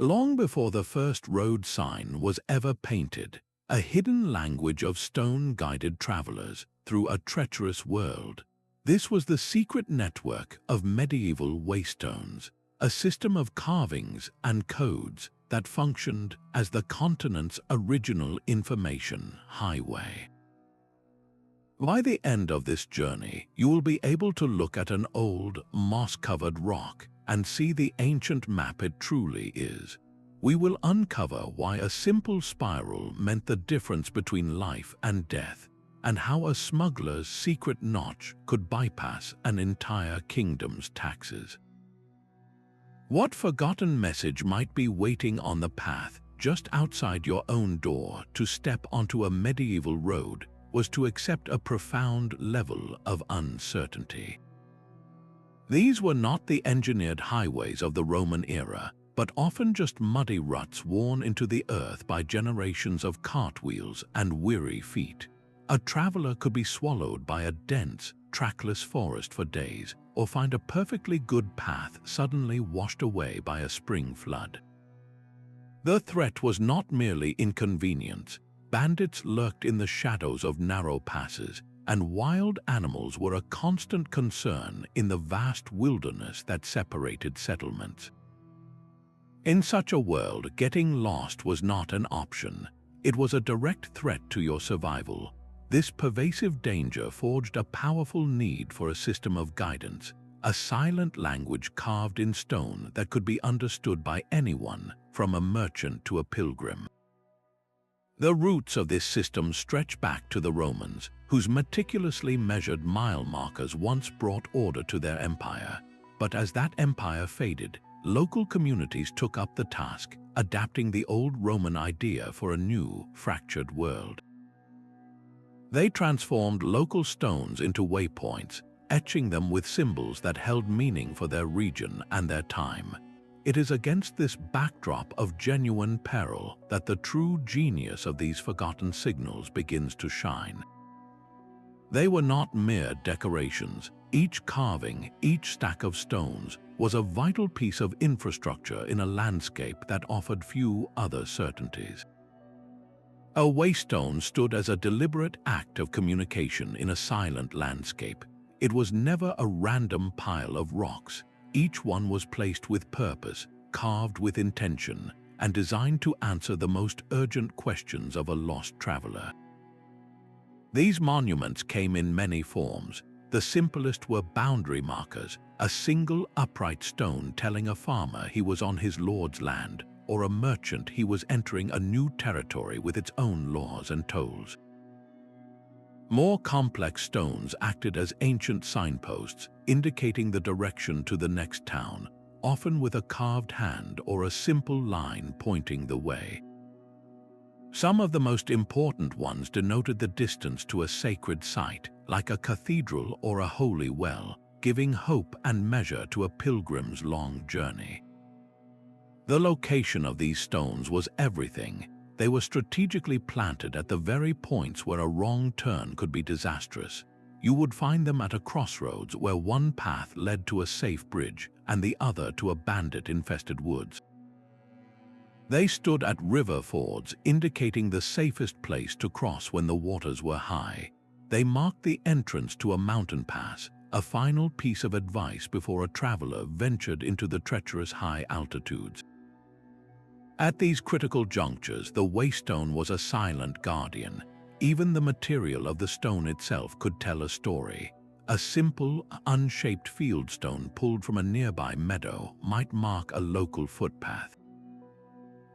Long before the first road sign was ever painted, a hidden language of stone guided travelers through a treacherous world. This was the secret network of medieval Waystones, a system of carvings and codes that functioned as the continent's original information highway. By the end of this journey, you will be able to look at an old, moss-covered rock and see the ancient map it truly is. We will uncover why a simple spiral meant the difference between life and death, and how a smuggler's secret notch could bypass an entire kingdom's taxes. What forgotten message might be waiting on the path just outside your own door? To step onto a medieval road was to accept a profound level of uncertainty. These were not the engineered highways of the Roman era, but often just muddy ruts worn into the earth by generations of cartwheels and weary feet. A traveler could be swallowed by a dense, trackless forest for days, or find a perfectly good path suddenly washed away by a spring flood. The threat was not merely inconvenience. Bandits lurked in the shadows of narrow passes, and wild animals were a constant concern in the vast wilderness that separated settlements. In such a world, getting lost was not an option. It was a direct threat to your survival. This pervasive danger forged a powerful need for a system of guidance, a silent language carved in stone that could be understood by anyone, from a merchant to a pilgrim. The roots of this system stretch back to the Romans, whose meticulously measured mile markers once brought order to their empire. But as that empire faded, local communities took up the task, adapting the old Roman idea for a new, fractured world. They transformed local stones into waypoints, etching them with symbols that held meaning for their region and their time. It is against this backdrop of genuine peril that the true genius of these forgotten signals begins to shine. They were not mere decorations. Each carving, each stack of stones, was a vital piece of infrastructure in a landscape that offered few other certainties. A waystone stood as a deliberate act of communication in a silent landscape. It was never a random pile of rocks. Each one was placed with purpose, carved with intention, and designed to answer the most urgent questions of a lost traveler. These monuments came in many forms. The simplest were boundary markers, a single upright stone telling a farmer he was on his lord's land, or a merchant he was entering a new territory with its own laws and tolls. More complex stones acted as ancient signposts, indicating the direction to the next town, often with a carved hand or a simple line pointing the way. Some of the most important ones denoted the distance to a sacred site, like a cathedral or a holy well, giving hope and measure to a pilgrim's long journey. The location of these stones was everything. They were strategically planted at the very points where a wrong turn could be disastrous. You would find them at a crossroads where one path led to a safe bridge and the other to a bandit-infested woods. They stood at river fords, indicating the safest place to cross when the waters were high. They marked the entrance to a mountain pass, a final piece of advice before a traveler ventured into the treacherous high altitudes. At these critical junctures, the waystone was a silent guardian. Even the material of the stone itself could tell a story. A simple, unshaped fieldstone pulled from a nearby meadow might mark a local footpath.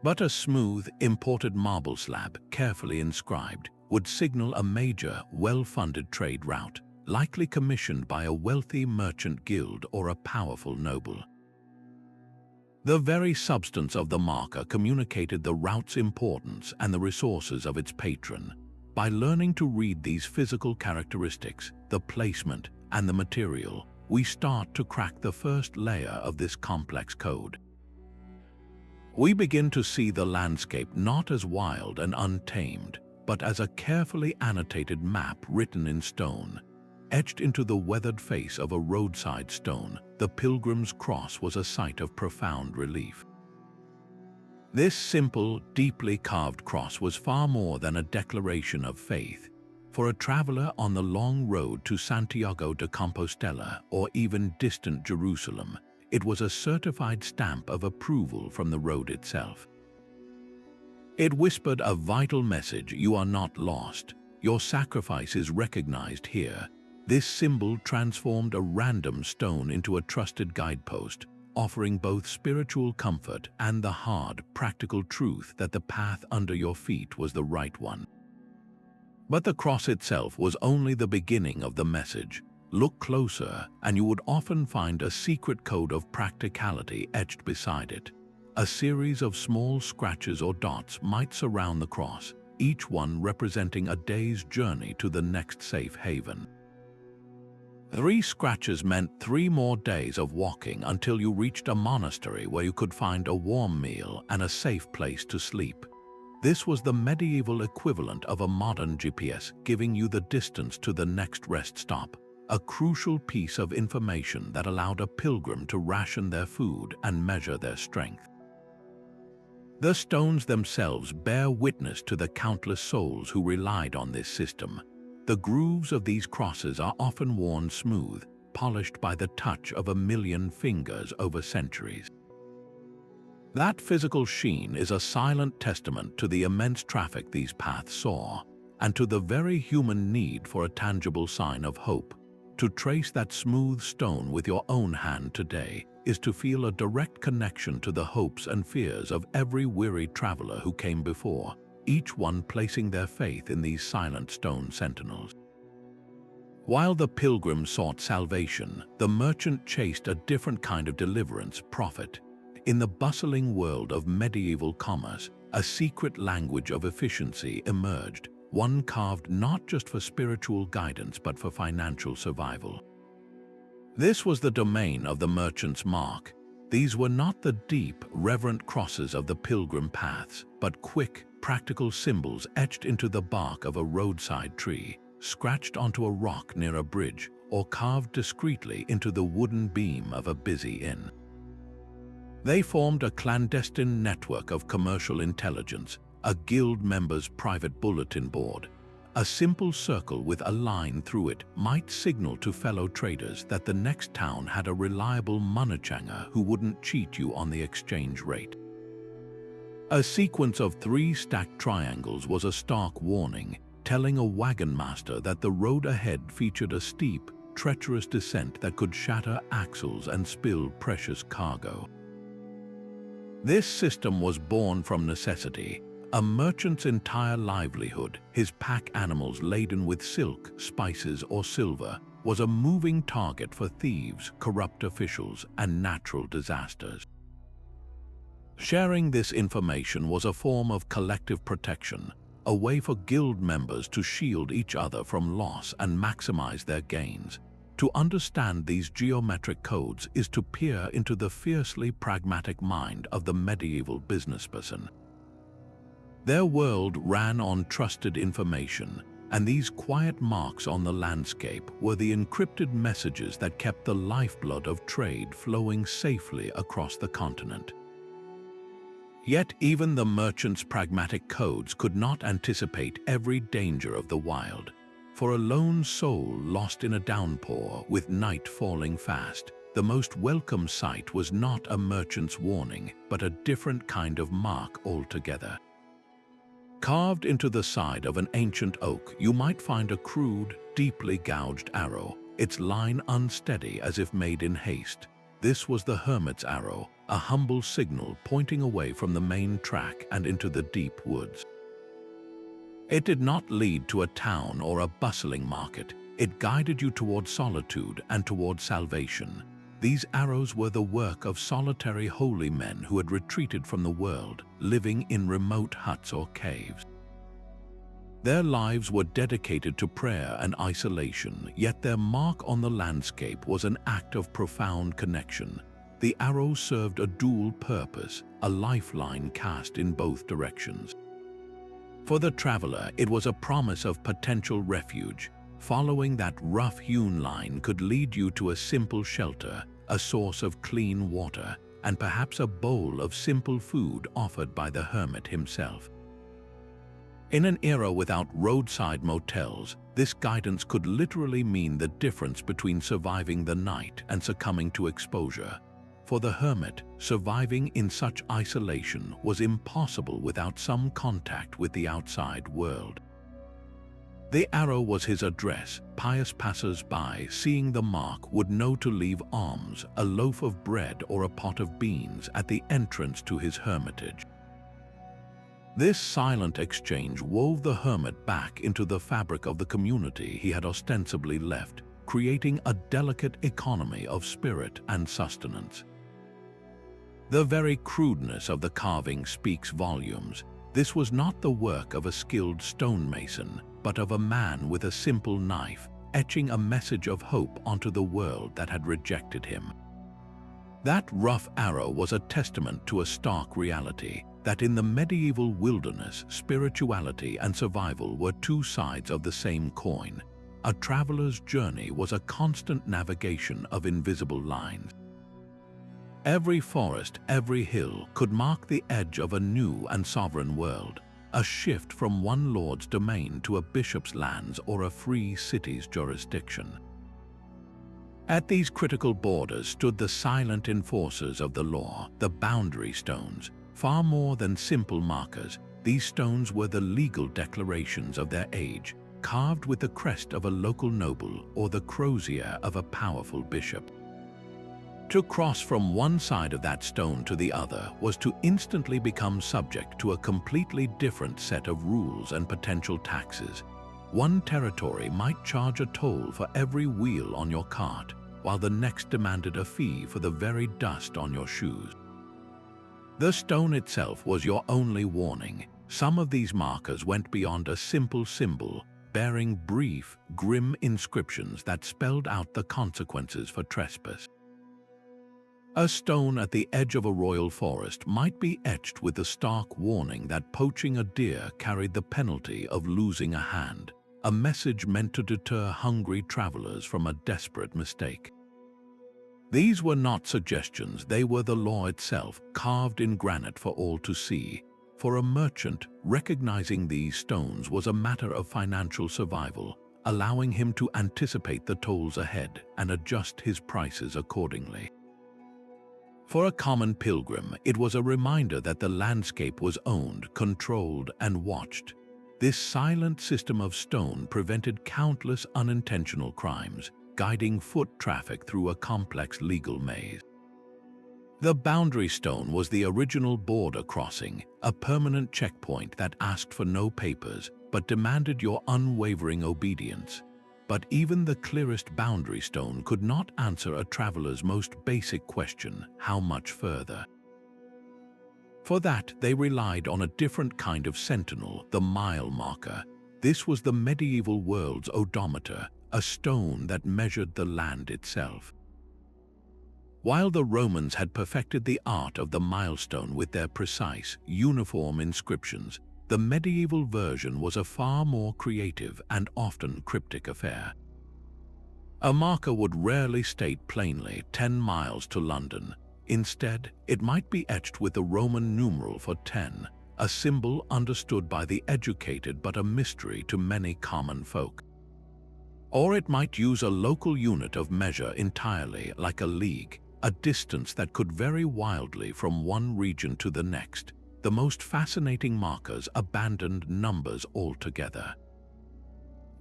But a smooth, imported marble slab, carefully inscribed, would signal a major, well-funded trade route, likely commissioned by a wealthy merchant guild or a powerful noble. The very substance of the marker communicated the route's importance and the resources of its patron. By learning to read these physical characteristics, the placement, and the material, we start to crack the first layer of this complex code. We begin to see the landscape not as wild and untamed, but as a carefully annotated map written in stone. Etched into the weathered face of a roadside stone, the Pilgrim's Cross was a sight of profound relief. This simple, deeply carved cross was far more than a declaration of faith. For a traveler on the long road to Santiago de Compostela or even distant Jerusalem, it was a certified stamp of approval from the road itself. It whispered a vital message: you are not lost. Your sacrifice is recognized here. This symbol transformed a random stone into a trusted guidepost, offering both spiritual comfort and the hard, practical truth that the path under your feet was the right one. But the cross itself was only the beginning of the message. Look closer, and you would often find a secret code of practicality etched beside it. A series of small scratches or dots might surround the cross, each one representing a day's journey to the next safe haven. 3 scratches meant 3 more days of walking until you reached a monastery where you could find a warm meal and a safe place to sleep. This was the medieval equivalent of a modern GPS, giving you the distance to the next rest stop, a crucial piece of information that allowed a pilgrim to ration their food and measure their strength. The stones themselves bear witness to the countless souls who relied on this system. The grooves of these crosses are often worn smooth, polished by the touch of 1,000,000 fingers over centuries. That physical sheen is a silent testament to the immense traffic these paths saw, and to the very human need for a tangible sign of hope. To trace that smooth stone with your own hand today is to feel a direct connection to the hopes and fears of every weary traveler who came before, each one placing their faith in these silent stone sentinels. While the pilgrim sought salvation, the merchant chased a different kind of deliverance, profit. In the bustling world of medieval commerce, a secret language of efficiency emerged, one carved not just for spiritual guidance but for financial survival. This was the domain of the merchant's mark. These were not the deep, reverent crosses of the pilgrim paths, but quick, practical symbols etched into the bark of a roadside tree, scratched onto a rock near a bridge, or carved discreetly into the wooden beam of a busy inn. They formed a clandestine network of commercial intelligence, a guild member's private bulletin board. A simple circle with a line through it might signal to fellow traders that the next town had a reliable monechanger who wouldn't cheat you on the exchange rate. A sequence of 3 stacked triangles was a stark warning, telling a wagon master that the road ahead featured a steep, treacherous descent that could shatter axles and spill precious cargo. This system was born from necessity. A merchant's entire livelihood, his pack animals laden with silk, spices, or silver, was a moving target for thieves, corrupt officials, and natural disasters. Sharing this information was a form of collective protection, a way for guild members to shield each other from loss and maximize their gains. To understand these geometric codes is to peer into the fiercely pragmatic mind of the medieval businessperson. Their world ran on trusted information, and these quiet marks on the landscape were the encrypted messages that kept the lifeblood of trade flowing safely across the continent. Yet even the merchant's pragmatic codes could not anticipate every danger of the wild. For a lone soul lost in a downpour with night falling fast, the most welcome sight was not a merchant's warning, but a different kind of mark altogether. Carved into the side of an ancient oak, you might find a crude, deeply gouged arrow, its line unsteady as if made in haste. This was the Hermit's arrow, a humble signal pointing away from the main track and into the deep woods. It did not lead to a town or a bustling market. It guided you toward solitude and toward salvation. These arrows were the work of solitary holy men who had retreated from the world, living in remote huts or caves. Their lives were dedicated to prayer and isolation, yet their mark on the landscape was an act of profound connection. The arrow served a dual purpose, a lifeline cast in both directions. For the traveler, it was a promise of potential refuge. Following that rough-hewn line could lead you to a simple shelter, a source of clean water, and perhaps a bowl of simple food offered by the hermit himself. In an era without roadside motels, this guidance could literally mean the difference between surviving the night and succumbing to exposure. For the hermit, surviving in such isolation was impossible without some contact with the outside world. The arrow was his address. Pious passers-by, seeing the mark, would know to leave alms, a loaf of bread or a pot of beans at the entrance to his hermitage. This silent exchange wove the hermit back into the fabric of the community he had ostensibly left, creating a delicate economy of spirit and sustenance. The very crudeness of the carving speaks volumes. This was not the work of a skilled stonemason, but of a man with a simple knife, etching a message of hope onto the world that had rejected him. That rough arrow was a testament to a stark reality, that in the medieval wilderness, spirituality and survival were two sides of the same coin. A traveler's journey was a constant navigation of invisible lines. Every forest, every hill could mark the edge of a new and sovereign world, a shift from one lord's domain to a bishop's lands or a free city's jurisdiction. At these critical borders stood the silent enforcers of the law, the boundary stones. Far more than simple markers, these stones were the legal declarations of their age, carved with the crest of a local noble or the crozier of a powerful bishop. To cross from one side of that stone to the other was to instantly become subject to a completely different set of rules and potential taxes. One territory might charge a toll for every wheel on your cart, while the next demanded a fee for the very dust on your shoes. The stone itself was your only warning. Some of these markers went beyond a simple symbol, bearing brief, grim inscriptions that spelled out the consequences for trespass. A stone at the edge of a royal forest might be etched with the stark warning that poaching a deer carried the penalty of losing a hand, a message meant to deter hungry travelers from a desperate mistake. These were not suggestions, they were the law itself, carved in granite for all to see. For a merchant, recognizing these stones was a matter of financial survival, allowing him to anticipate the tolls ahead and adjust his prices accordingly. For a common pilgrim, it was a reminder that the landscape was owned, controlled, and watched. This silent system of stone prevented countless unintentional crimes, guiding foot traffic through a complex legal maze. The boundary stone was the original border crossing, a permanent checkpoint that asked for no papers but demanded your unwavering obedience. But even the clearest boundary stone could not answer a traveler's most basic question: how much further? For that, they relied on a different kind of sentinel, the mile marker. This was the medieval world's odometer, a stone that measured the land itself. While the Romans had perfected the art of the milestone with their precise, uniform inscriptions, the medieval version was a far more creative and often cryptic affair. A marker would rarely state plainly 10 miles to London. Instead, it might be etched with the Roman numeral for 10, a symbol understood by the educated but a mystery to many common folk. Or it might use a local unit of measure entirely, like a league, a distance that could vary wildly from one region to the next. The most fascinating markers abandoned numbers altogether.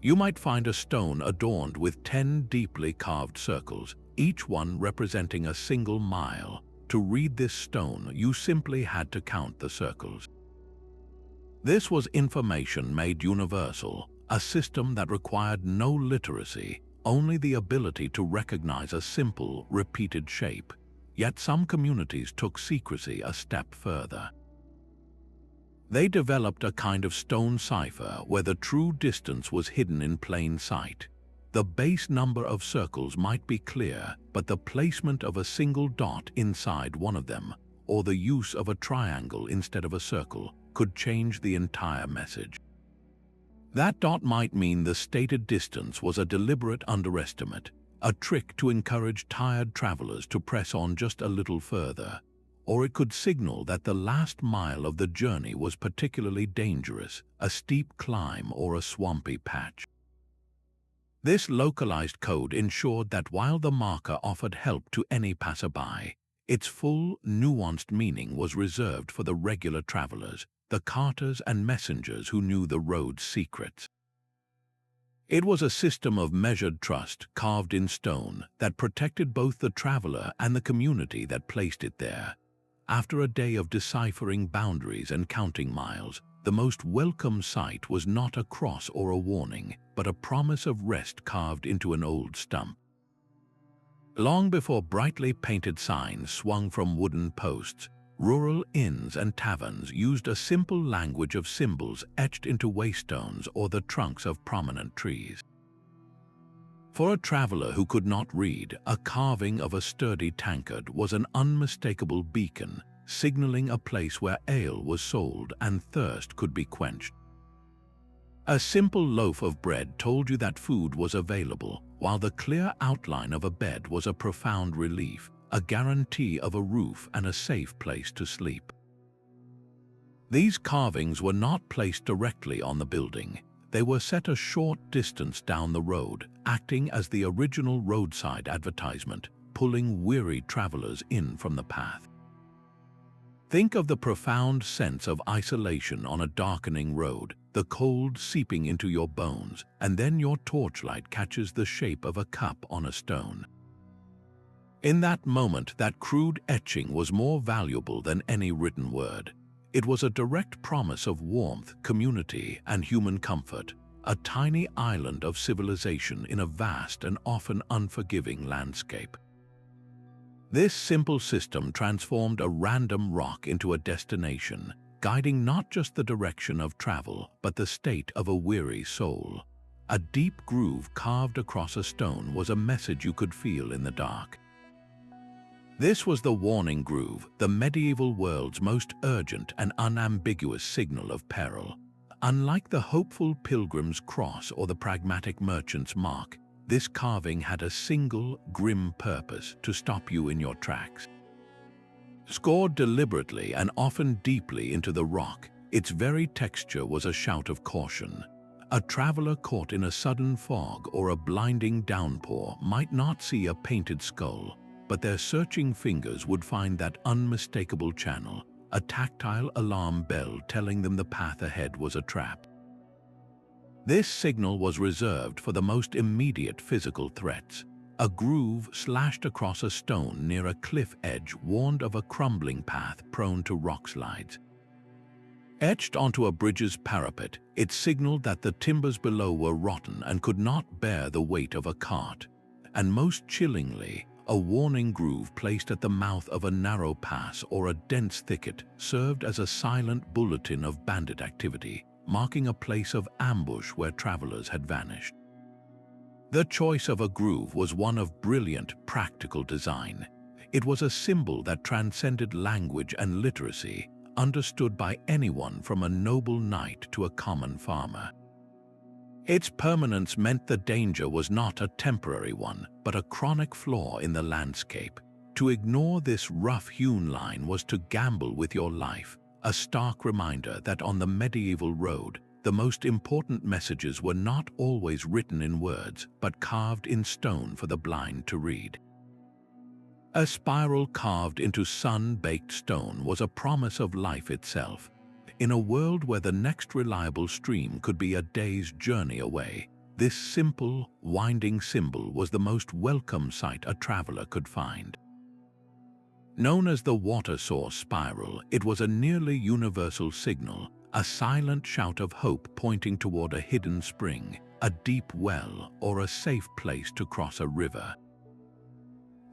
You might find a stone adorned with 10 deeply carved circles, each one representing a single mile. To read this stone, you simply had to count the circles. This was information made universal, a system that required no literacy, only the ability to recognize a simple, repeated shape. Yet some communities took secrecy a step further. They developed a kind of stone cipher where the true distance was hidden in plain sight. The base number of circles might be clear, but the placement of a single dot inside one of them, or the use of a triangle instead of a circle, could change the entire message. That dot might mean the stated distance was a deliberate underestimate, a trick to encourage tired travelers to press on just a little further. or it could signal that the last mile of the journey was particularly dangerous, a steep climb or a swampy patch. This localized code ensured that while the marker offered help to any passerby, its full, nuanced meaning was reserved for the regular travelers, the carters and messengers who knew the road's secrets. It was a system of measured trust carved in stone that protected both the traveler and the community that placed it there. After a day of deciphering boundaries and counting miles, the most welcome sight was not a cross or a warning, but a promise of rest carved into an old stump. Long before brightly painted signs swung from wooden posts, rural inns and taverns used a simple language of symbols etched into waystones or the trunks of prominent trees. For a traveler who could not read, a carving of a sturdy tankard was an unmistakable beacon, signaling a place where ale was sold and thirst could be quenched. A simple loaf of bread told you that food was available, while the clear outline of a bed was a profound relief, a guarantee of a roof and a safe place to sleep. These carvings were not placed directly on the building. They were set a short distance down the road, acting as the original roadside advertisement, pulling weary travelers in from the path. Think of the profound sense of isolation on a darkening road, the cold seeping into your bones, and then your torchlight catches the shape of a cup on a stone. In that moment, that crude etching was more valuable than any written word. It was a direct promise of warmth, community, and human comfort, a tiny island of civilization in a vast and often unforgiving landscape. This simple system transformed a random rock into a destination, guiding not just the direction of travel, but the state of a weary soul. A deep groove carved across a stone was a message you could feel in the dark. This was the warning groove, the medieval world's most urgent and unambiguous signal of peril. Unlike the hopeful pilgrim's cross or the pragmatic merchant's mark, this carving had a single, grim purpose: to stop you in your tracks. Scored deliberately and often deeply into the rock, its very texture was a shout of caution. A traveler caught in a sudden fog or a blinding downpour might not see a painted skull, but their searching fingers would find that unmistakable channel, a tactile alarm bell telling them the path ahead was a trap. This signal was reserved for the most immediate physical threats. A groove slashed across a stone near a cliff edge warned of a crumbling path prone to rock slides. Etched onto a bridge's parapet, it signaled that the timbers below were rotten and could not bear the weight of a cart. And most chillingly, a warning groove placed at the mouth of a narrow pass or a dense thicket served as a silent bulletin of bandit activity, marking a place of ambush where travelers had vanished. The choice of a groove was one of brilliant, practical design. It was a symbol that transcended language and literacy, understood by anyone from a noble knight to a common farmer. Its permanence meant the danger was not a temporary one, but a chronic flaw in the landscape. To ignore this rough-hewn line was to gamble with your life, a stark reminder that on the medieval road, the most important messages were not always written in words, but carved in stone for the blind to read. A spiral carved into sun-baked stone was a promise of life itself. In a world where the next reliable stream could be a day's journey away, this simple, winding symbol was the most welcome sight a traveler could find. Known as the water source spiral, it was a nearly universal signal, a silent shout of hope pointing toward a hidden spring, a deep well, or a safe place to cross a river.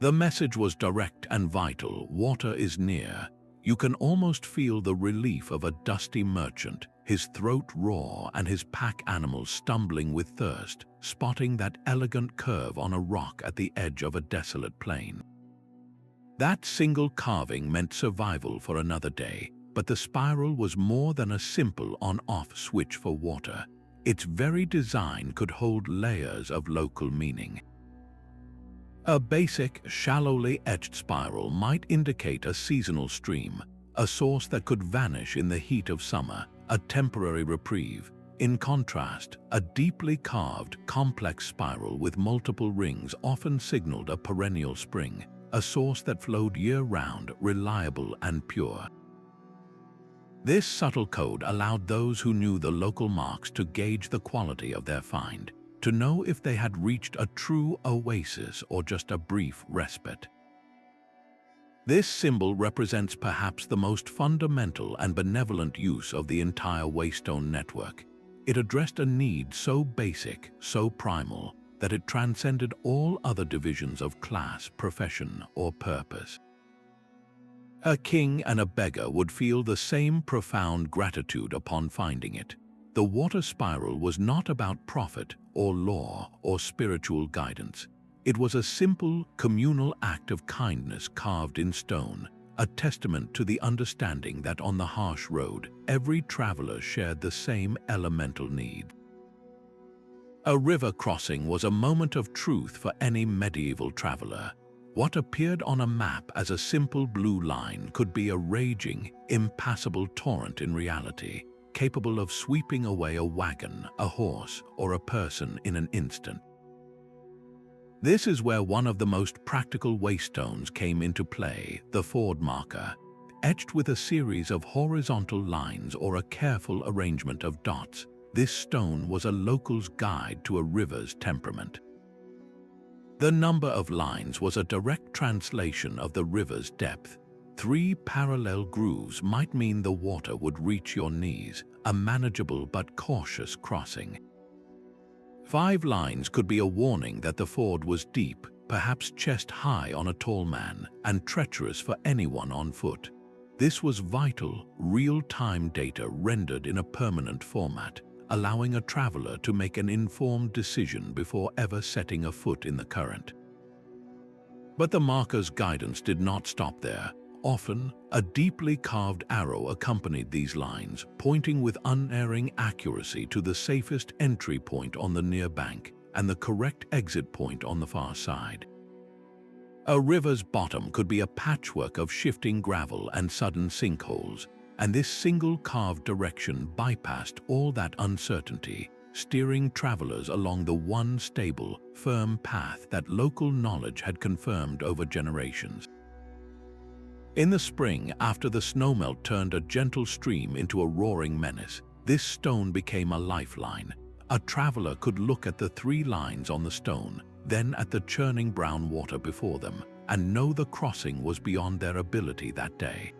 The message was direct and vital: water is near. You can almost feel the relief of a dusty merchant, his throat raw and his pack animals stumbling with thirst, spotting that elegant curve on a rock at the edge of a desolate plain. That single carving meant survival for another day, but the spiral was more than a simple on-off switch for water. Its very design could hold layers of local meaning. A basic, shallowly etched spiral might indicate a seasonal stream, a source that could vanish in the heat of summer, a temporary reprieve. In contrast, a deeply carved, complex spiral with multiple rings often signaled a perennial spring, a source that flowed year-round, reliable and pure. This subtle code allowed those who knew the local marks to gauge the quality of their find, to know if they had reached a true oasis or just a brief respite. This symbol represents perhaps the most fundamental and benevolent use of the entire Waystone network. It addressed a need so basic, so primal, that it transcended all other divisions of class, profession, or purpose. A king and a beggar would feel the same profound gratitude upon finding it. The water spiral was not about profit or law or spiritual guidance. It was a simple, communal act of kindness carved in stone, a testament to the understanding that on the harsh road, every traveler shared the same elemental need. A river crossing was a moment of truth for any medieval traveler. What appeared on a map as a simple blue line could be a raging, impassable torrent in reality, capable of sweeping away a wagon, a horse, or a person in an instant. This is where one of the most practical waystones came into play, the ford marker. Etched with a series of horizontal lines or a careful arrangement of dots, this stone was a local's guide to a river's temperament. The number of lines was a direct translation of the river's depth. 3 parallel grooves might mean the water would reach your knees, a manageable but cautious crossing. 5 lines could be a warning that the ford was deep, perhaps chest high on a tall man, and treacherous for anyone on foot. This was vital, real-time data rendered in a permanent format, allowing a traveler to make an informed decision before ever setting a foot in the current. But the marker's guidance did not stop there. Often, a deeply carved arrow accompanied these lines, pointing with unerring accuracy to the safest entry point on the near bank and the correct exit point on the far side. A river's bottom could be a patchwork of shifting gravel and sudden sinkholes, and this single carved direction bypassed all that uncertainty, steering travelers along the one stable, firm path that local knowledge had confirmed over generations. In the spring, after the snowmelt turned a gentle stream into a roaring menace, this stone became a lifeline. A traveler could look at the 3 lines on the stone, then at the churning brown water before them, and know the crossing was beyond their ability that day.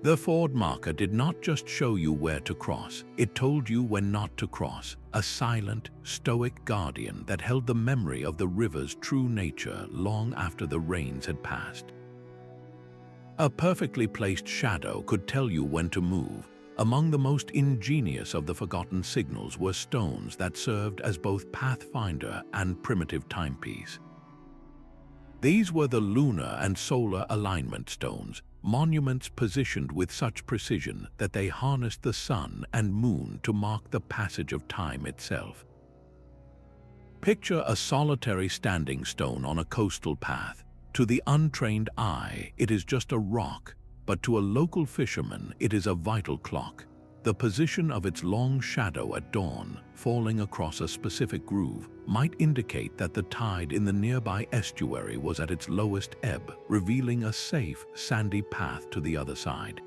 The ford marker did not just show you where to cross, it told you when not to cross, a silent, stoic guardian that held the memory of the river's true nature long after the rains had passed. A perfectly placed shadow could tell you when to move. Among the most ingenious of the forgotten signals were stones that served as both pathfinder and primitive timepiece. These were the lunar and solar alignment stones, monuments positioned with such precision that they harnessed the sun and moon to mark the passage of time itself. Picture a solitary standing stone on a coastal path. To the untrained eye, it is just a rock, but to a local fisherman, it is a vital clock. The position of its long shadow at dawn, falling across a specific groove, might indicate that the tide in the nearby estuary was at its lowest ebb, revealing a safe, sandy path to the other side.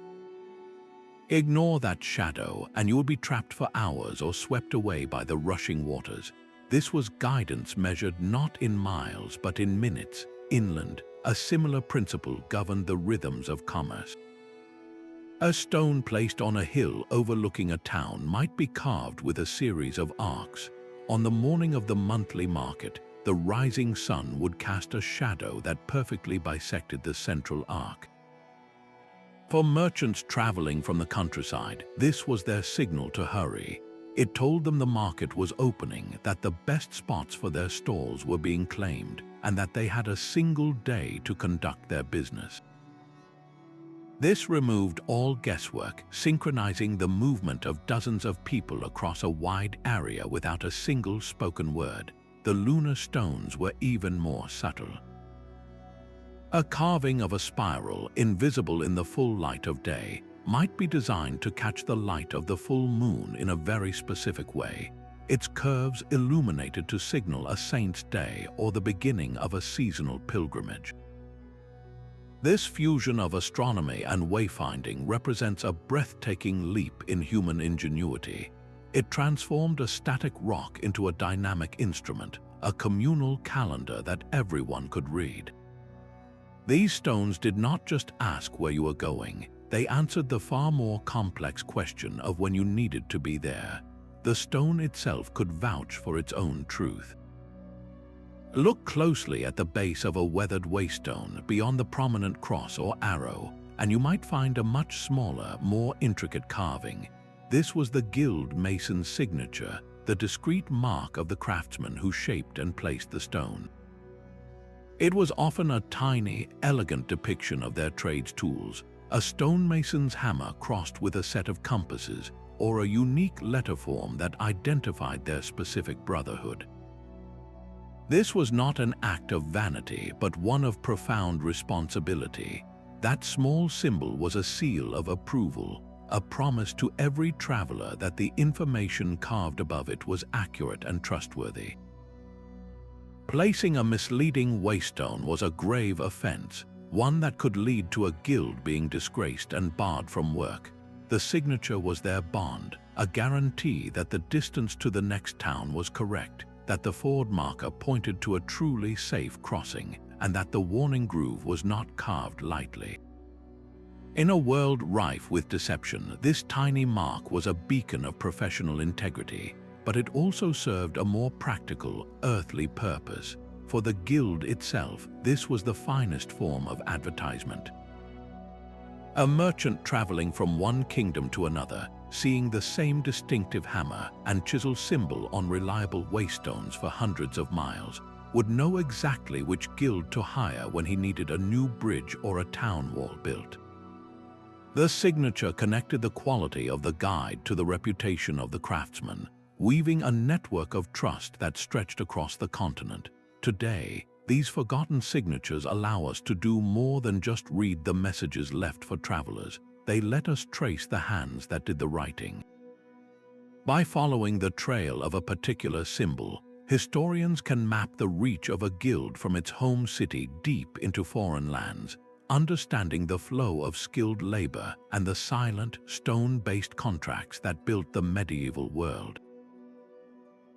Ignore that shadow, and you will be trapped for hours or swept away by the rushing waters. This was guidance measured not in miles, but in minutes. Inland, a similar principle governed the rhythms of commerce. A stone placed on a hill overlooking a town might be carved with a series of arcs. On the morning of the monthly market, the rising sun would cast a shadow that perfectly bisected the central arc. For merchants traveling from the countryside, this was their signal to hurry. It told them the market was opening, that the best spots for their stalls were being claimed, and that they had a single day to conduct their business. This removed all guesswork, synchronizing the movement of dozens of people across a wide area without a single spoken word. the lunar stones were even more subtle. A carving of a spiral, invisible in the full light of day, might be designed to catch the light of the full moon in a very specific way, its curves illuminated to signal a saint's day or the beginning of a seasonal pilgrimage. This fusion of astronomy and wayfinding represents a breathtaking leap in human ingenuity. It transformed a static rock into a dynamic instrument, a communal calendar that everyone could read. These stones did not just ask where you were going, they answered the far more complex question of when you needed to be there. The stone itself could vouch for its own truth. Look closely at the base of a weathered waystone beyond the prominent cross or arrow, and you might find a much smaller, more intricate carving. This was the guild mason's signature, the discreet mark of the craftsman who shaped and placed the stone. It was often a tiny, elegant depiction of their trade's tools, a stonemason's hammer crossed with a set of compasses, or a unique letter form that identified their specific brotherhood. This was not an act of vanity, but one of profound responsibility. That small symbol was a seal of approval, a promise to every traveler that the information carved above it was accurate and trustworthy. Placing a misleading waystone was a grave offense, one that could lead to a guild being disgraced and barred from work. The signature was their bond, a guarantee that the distance to the next town was correct, that the ford marker pointed to a truly safe crossing, and that the warning groove was not carved lightly. In a world rife with deception, this tiny mark was a beacon of professional integrity, but it also served a more practical, earthly purpose. For the guild itself, this was the finest form of advertisement. A merchant traveling from one kingdom to another, seeing the same distinctive hammer and chisel symbol on reliable waystones for hundreds of miles, would know exactly which guild to hire when he needed a new bridge or a town wall built. The signature connected the quality of the guide to the reputation of the craftsman, weaving a network of trust that stretched across the continent. Today, these forgotten signatures allow us to do more than just read the messages left for travelers. They let us trace the hands that did the writing. By following the trail of a particular symbol, historians can map the reach of a guild from its home city deep into foreign lands, understanding the flow of skilled labor and the silent, stone-based contracts that built the medieval world.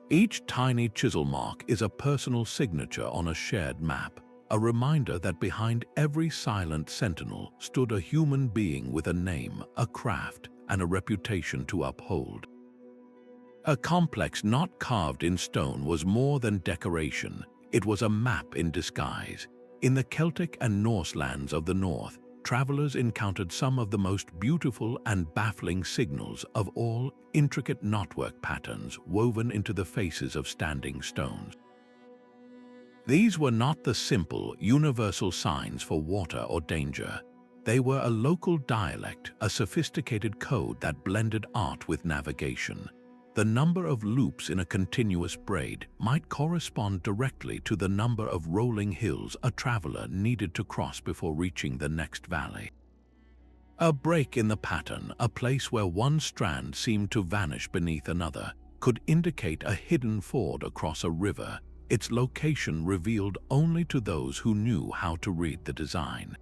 Each tiny chisel mark is a personal signature on a shared map, a reminder that behind every silent sentinel stood a human being with a name, a craft, and a reputation to uphold. A complex not carved in stone was more than decoration, it was a map in disguise. In the Celtic and Norse lands of the north, travelers encountered some of the most beautiful and baffling signals of all, intricate knotwork patterns woven into the faces of standing stones. These were not the simple, universal signs for water or danger. They were a local dialect, a sophisticated code that blended art with navigation. The number of loops in a continuous braid might correspond directly to the number of rolling hills a traveler needed to cross before reaching the next valley. A break in the pattern, a place where one strand seemed to vanish beneath another, could indicate a hidden ford across a river, its location revealed only to those who knew how to read the design.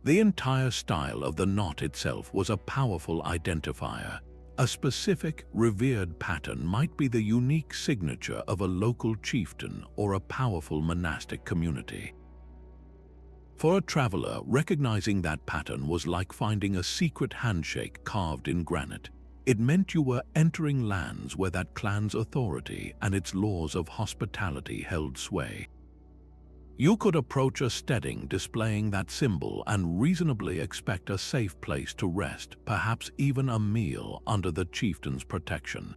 The entire style of the knot itself was a powerful identifier. A specific, revered pattern might be the unique signature of a local chieftain or a powerful monastic community. For a traveler, recognizing that pattern was like finding a secret handshake carved in granite. It meant you were entering lands where that clan's authority and its laws of hospitality held sway. You could approach a steading displaying that symbol and reasonably expect a safe place to rest, perhaps even a meal under the chieftain's protection.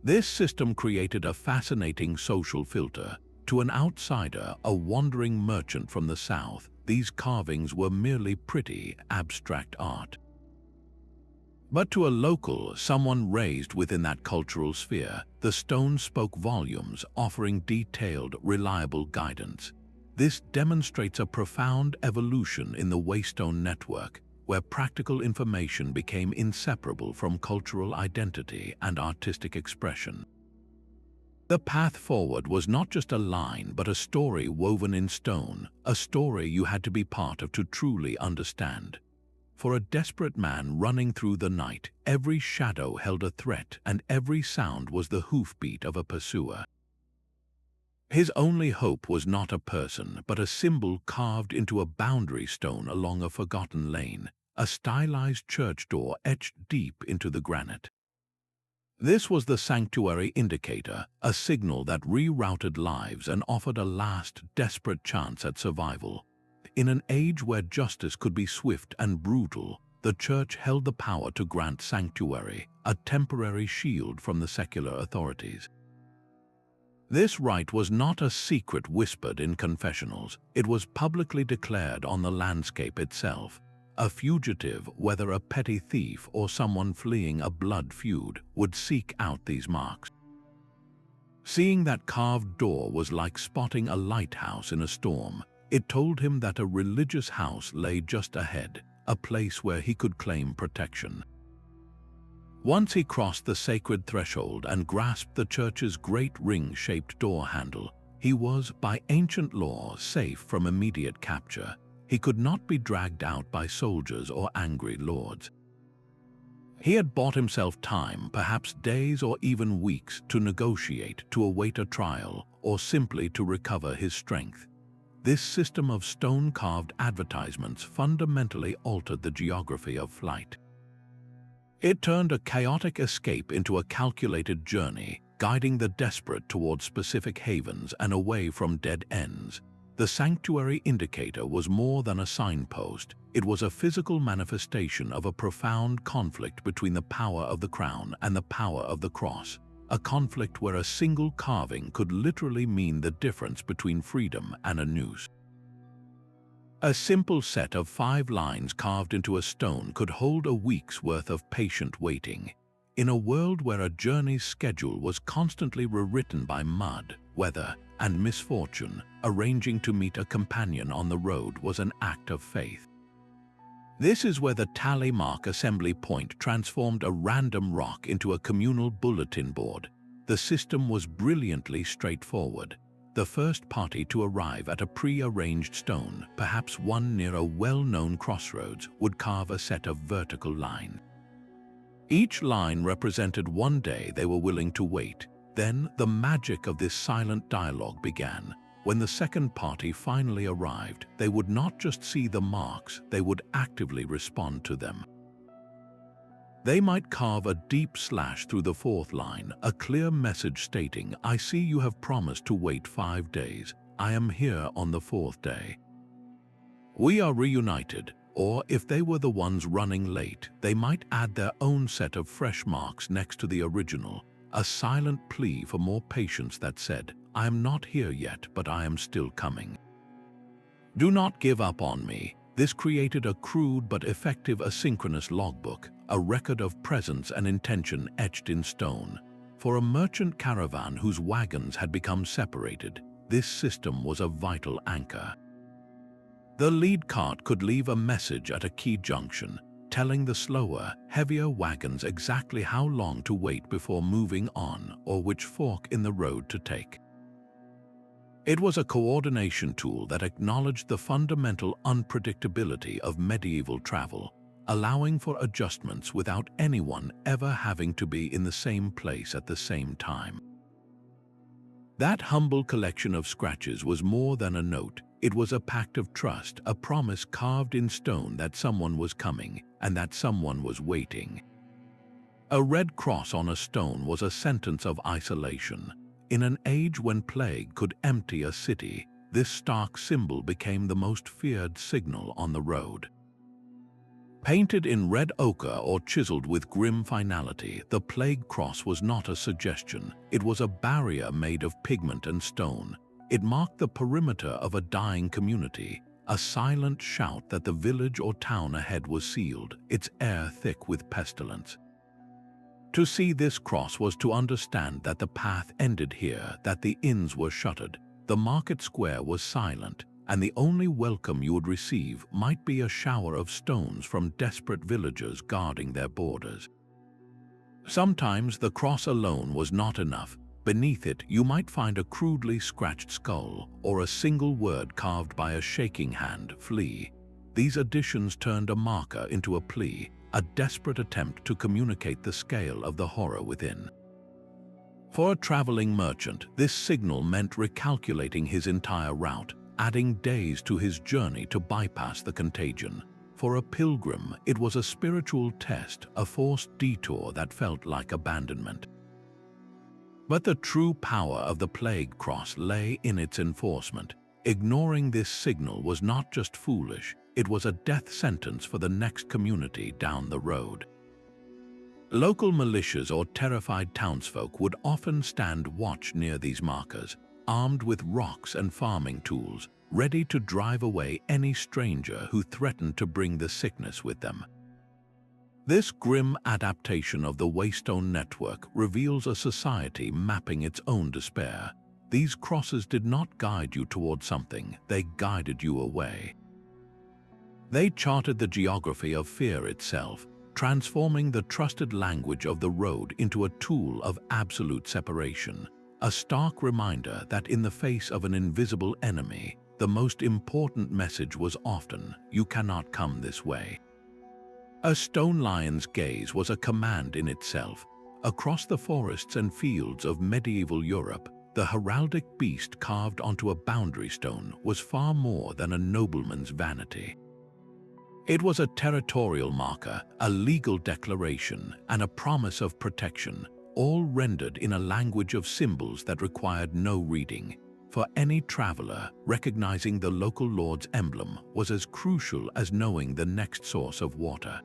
This system created a fascinating social filter. To an outsider, a wandering merchant from the south, these carvings were merely pretty, abstract art. But to a local, someone raised within that cultural sphere, the stone spoke volumes, offering detailed, reliable guidance. This demonstrates a profound evolution in the Waystone network, where practical information became inseparable from cultural identity and artistic expression. The path forward was not just a line, but a story woven in stone, a story you had to be part of to truly understand. For a desperate man running through the night, every shadow held a threat, and every sound was the hoofbeat of a pursuer. His only hope was not a person, but a symbol carved into a boundary stone along a forgotten lane, a stylized church door etched deep into the granite. This was the sanctuary indicator, a signal that rerouted lives and offered a last, desperate chance at survival. In an age where justice could be swift and brutal, the church held the power to grant sanctuary, a temporary shield from the secular authorities. This right was not a secret whispered in confessionals, it was publicly declared on the landscape itself. A fugitive, whether a petty thief or someone fleeing a blood feud, would seek out these marks. Seeing that carved door was like spotting a lighthouse in a storm. It told him that a religious house lay just ahead, a place where he could claim protection. Once he crossed the sacred threshold and grasped the church's great ring-shaped door handle, he was, by ancient law, safe from immediate capture. He could not be dragged out by soldiers or angry lords. He had bought himself time, perhaps days or even weeks, to negotiate, to await a trial, or simply to recover his strength. This system of stone-carved advertisements fundamentally altered the geography of flight. It turned a chaotic escape into a calculated journey, guiding the desperate towards specific havens and away from dead ends. The sanctuary indicator was more than a signpost. It was a physical manifestation of a profound conflict between the power of the crown and the power of the cross, a conflict where a single carving could literally mean the difference between freedom and a noose. A simple set of 5 lines carved into a stone could hold a week's worth of patient waiting. In a world where a journey's schedule was constantly rewritten by mud, weather, and misfortune, arranging to meet a companion on the road was an act of faith. This is where the tally mark assembly point transformed a random rock into a communal bulletin board. The system was brilliantly straightforward. The first party to arrive at a pre-arranged stone, perhaps one near a well-known crossroads, would carve a set of vertical lines. Each line represented one day they were willing to wait. Then the magic of this silent dialogue began. When the second party finally arrived, they would not just see the marks, they would actively respond to them. They might carve a deep slash through the 4th line, a clear message stating, "I see you have promised to wait 5 days. I am here on the 4th day. We are reunited." Or if they were the ones running late, they might add their own set of fresh marks next to the original, a silent plea for more patience that said, "I am not here yet, but I am still coming. Do not give up on me." This created a crude but effective asynchronous logbook, a record of presence and intention etched in stone. For a merchant caravan whose wagons had become separated, this system was a vital anchor. The lead cart could leave a message at a key junction, telling the slower, heavier wagons exactly how long to wait before moving on or which fork in the road to take. It was a coordination tool that acknowledged the fundamental unpredictability of medieval travel, allowing for adjustments without anyone ever having to be in the same place at the same time. That humble collection of scratches was more than a note. It was a pact of trust, a promise carved in stone that someone was coming and that someone was waiting. A red cross on a stone was a sentence of isolation. In an age when plague could empty a city, this stark symbol became the most feared signal on the road. Painted in red ochre or chiseled with grim finality, the plague cross was not a suggestion. It was a barrier made of pigment and stone. It marked the perimeter of a dying community, a silent shout that the village or town ahead was sealed, its air thick with pestilence. To see this cross was to understand that the path ended here, that the inns were shuttered, the market square was silent, and the only welcome you would receive might be a shower of stones from desperate villagers guarding their borders. Sometimes the cross alone was not enough. Beneath it, you might find a crudely scratched skull or a single word carved by a shaking hand, "Flee." These additions turned a marker into a plea, a desperate attempt to communicate the scale of the horror within. For a traveling merchant, this signal meant recalculating his entire route, adding days to his journey to bypass the contagion. For a pilgrim, it was a spiritual test, a forced detour that felt like abandonment. But the true power of the Plague Cross lay in its enforcement. Ignoring this signal was not just foolish, it was a death sentence for the next community down the road. Local militias or terrified townsfolk would often stand watch near these markers, armed with rocks and farming tools, ready to drive away any stranger who threatened to bring the sickness with them. This grim adaptation of the Waystone network reveals a society mapping its own despair. These crosses did not guide you toward something, they guided you away. They charted the geography of fear itself, transforming the trusted language of the road into a tool of absolute separation, a stark reminder that in the face of an invisible enemy, the most important message was often, "You cannot come this way." A stone lion's gaze was a command in itself. Across the forests and fields of medieval Europe, the heraldic beast carved onto a boundary stone was far more than a nobleman's vanity. It was a territorial marker, a legal declaration, and a promise of protection, all rendered in a language of symbols that required no reading. For any traveler, recognizing the local lord's emblem was as crucial as knowing the next source of water.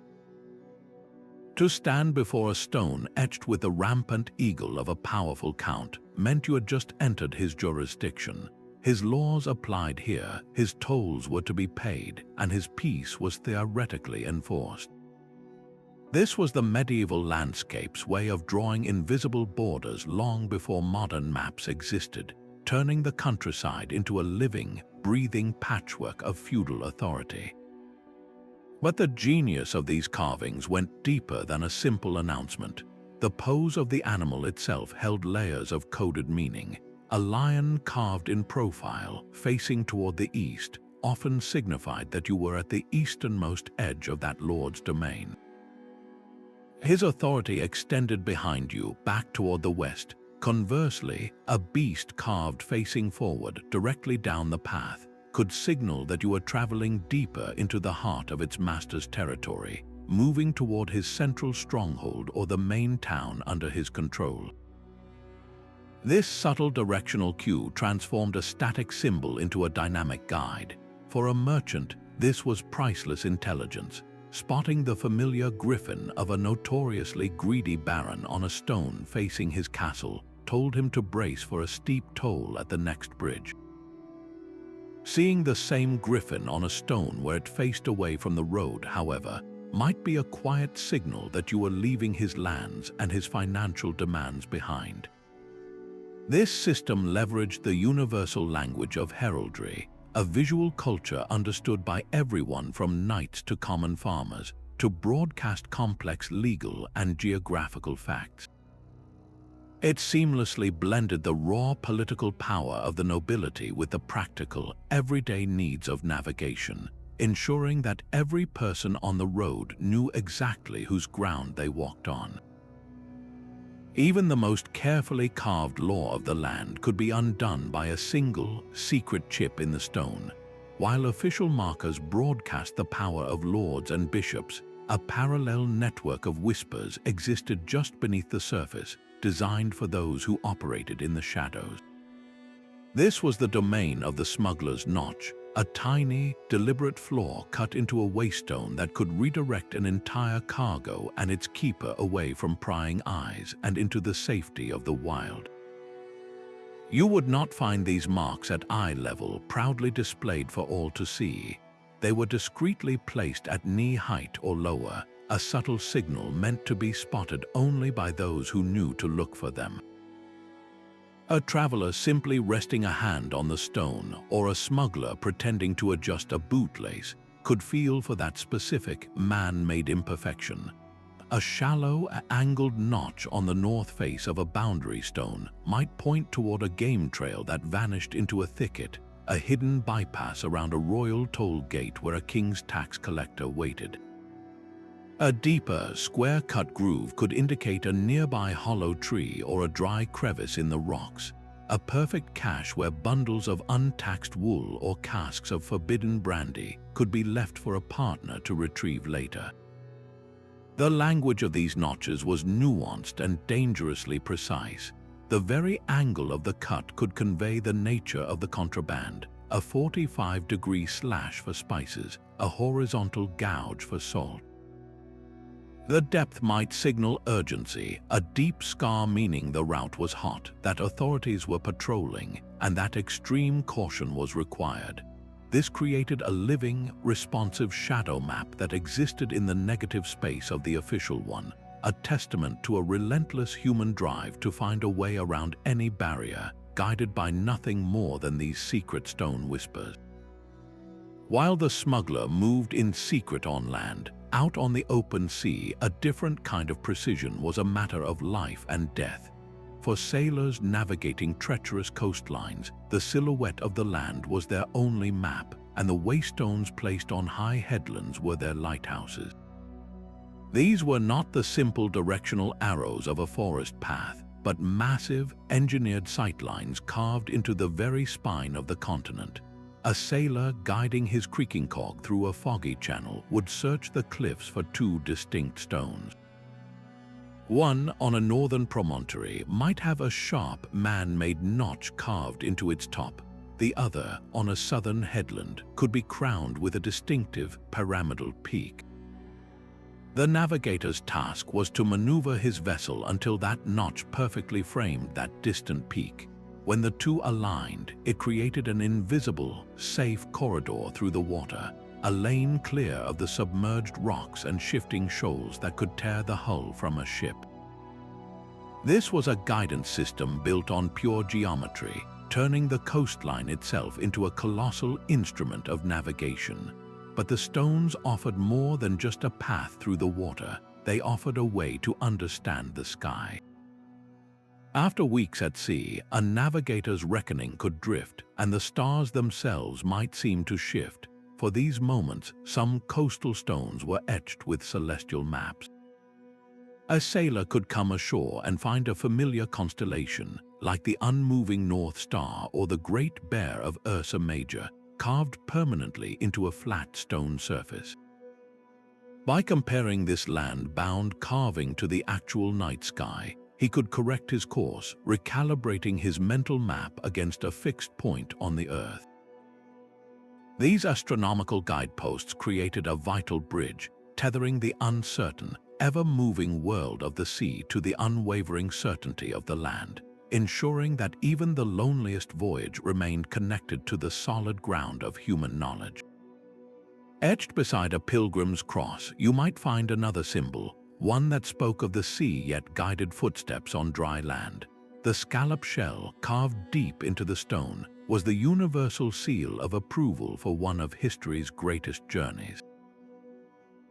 To stand before a stone etched with the rampant eagle of a powerful count meant you had just entered his jurisdiction. His laws applied here, his tolls were to be paid, and his peace was theoretically enforced. This was the medieval landscape's way of drawing invisible borders long before modern maps existed, turning the countryside into a living, breathing patchwork of feudal authority. But the genius of these carvings went deeper than a simple announcement. The pose of the animal itself held layers of coded meaning. A lion carved in profile, facing toward the east, often signified that you were at the easternmost edge of that lord's domain. His authority extended behind you, back toward the west. Conversely, a beast carved facing forward, directly down the path, could signal that you were traveling deeper into the heart of its master's territory, moving toward his central stronghold or the main town under his control. This subtle directional cue transformed a static symbol into a dynamic guide. For a merchant, this was priceless intelligence. Spotting the familiar griffin of a notoriously greedy baron on a stone facing his castle told him to brace for a steep toll at the next bridge. Seeing the same griffin on a stone where it faced away from the road, however, might be a quiet signal that you were leaving his lands and his financial demands behind. This system leveraged the universal language of heraldry, a visual culture understood by everyone from knights to common farmers, to broadcast complex legal and geographical facts. It seamlessly blended the raw political power of the nobility with the practical, everyday needs of navigation, ensuring that every person on the road knew exactly whose ground they walked on. Even the most carefully carved law of the land could be undone by a single, secret chip in the stone. While official markers broadcast the power of lords and bishops, a parallel network of whispers existed just beneath the surface, designed for those who operated in the shadows. This was the domain of the smuggler's notch, a tiny, deliberate flaw cut into a waystone that could redirect an entire cargo and its keeper away from prying eyes and into the safety of the wild. You would not find these marks at eye level, proudly displayed for all to see. They were discreetly placed at knee height or lower, a subtle signal meant to be spotted only by those who knew to look for them. A traveler simply resting a hand on the stone, or a smuggler pretending to adjust a bootlace, could feel for that specific man-made imperfection. A shallow, angled notch on the north face of a boundary stone might point toward a game trail that vanished into a thicket, a hidden bypass around a royal toll gate where a king's tax collector waited. A deeper, square-cut groove could indicate a nearby hollow tree or a dry crevice in the rocks, a perfect cache where bundles of untaxed wool or casks of forbidden brandy could be left for a partner to retrieve later. The language of these notches was nuanced and dangerously precise. The very angle of the cut could convey the nature of the contraband, a 45-degree slash for spices, a horizontal gouge for salt. The depth might signal urgency, a deep scar meaning the route was hot, that authorities were patrolling, and that extreme caution was required. This created a living, responsive shadow map that existed in the negative space of the official one, a testament to a relentless human drive to find a way around any barrier, guided by nothing more than these secret stone whispers. While the smuggler moved in secret on land, out on the open sea, a different kind of precision was a matter of life and death. For sailors navigating treacherous coastlines, the silhouette of the land was their only map, and the waystones placed on high headlands were their lighthouses. These were not the simple directional arrows of a forest path, but massive, engineered sightlines carved into the very spine of the continent. A sailor guiding his creaking cog through a foggy channel would search the cliffs for two distinct stones. One on a northern promontory might have a sharp, man-made notch carved into its top. The other, on a southern headland, could be crowned with a distinctive pyramidal peak. The navigator's task was to maneuver his vessel until that notch perfectly framed that distant peak. When the two aligned, it created an invisible, safe corridor through the water, a lane clear of the submerged rocks and shifting shoals that could tear the hull from a ship. This was a guidance system built on pure geometry, turning the coastline itself into a colossal instrument of navigation. But the stones offered more than just a path through the water. They offered a way to understand the sky. After weeks at sea, a navigator's reckoning could drift, and the stars themselves might seem to shift. For these moments, some coastal stones were etched with celestial maps. A sailor could come ashore and find a familiar constellation, like the unmoving North Star or the Great Bear of Ursa Major, carved permanently into a flat stone surface. By comparing this land-bound carving to the actual night sky, he could correct his course, recalibrating his mental map against a fixed point on the Earth. These astronomical guideposts created a vital bridge, tethering the uncertain, ever-moving world of the sea to the unwavering certainty of the land, ensuring that even the loneliest voyage remained connected to the solid ground of human knowledge. Etched beside a pilgrim's cross, you might find another symbol, one that spoke of the sea yet guided footsteps on dry land. The scallop shell, carved deep into the stone, was the universal seal of approval for one of history's greatest journeys.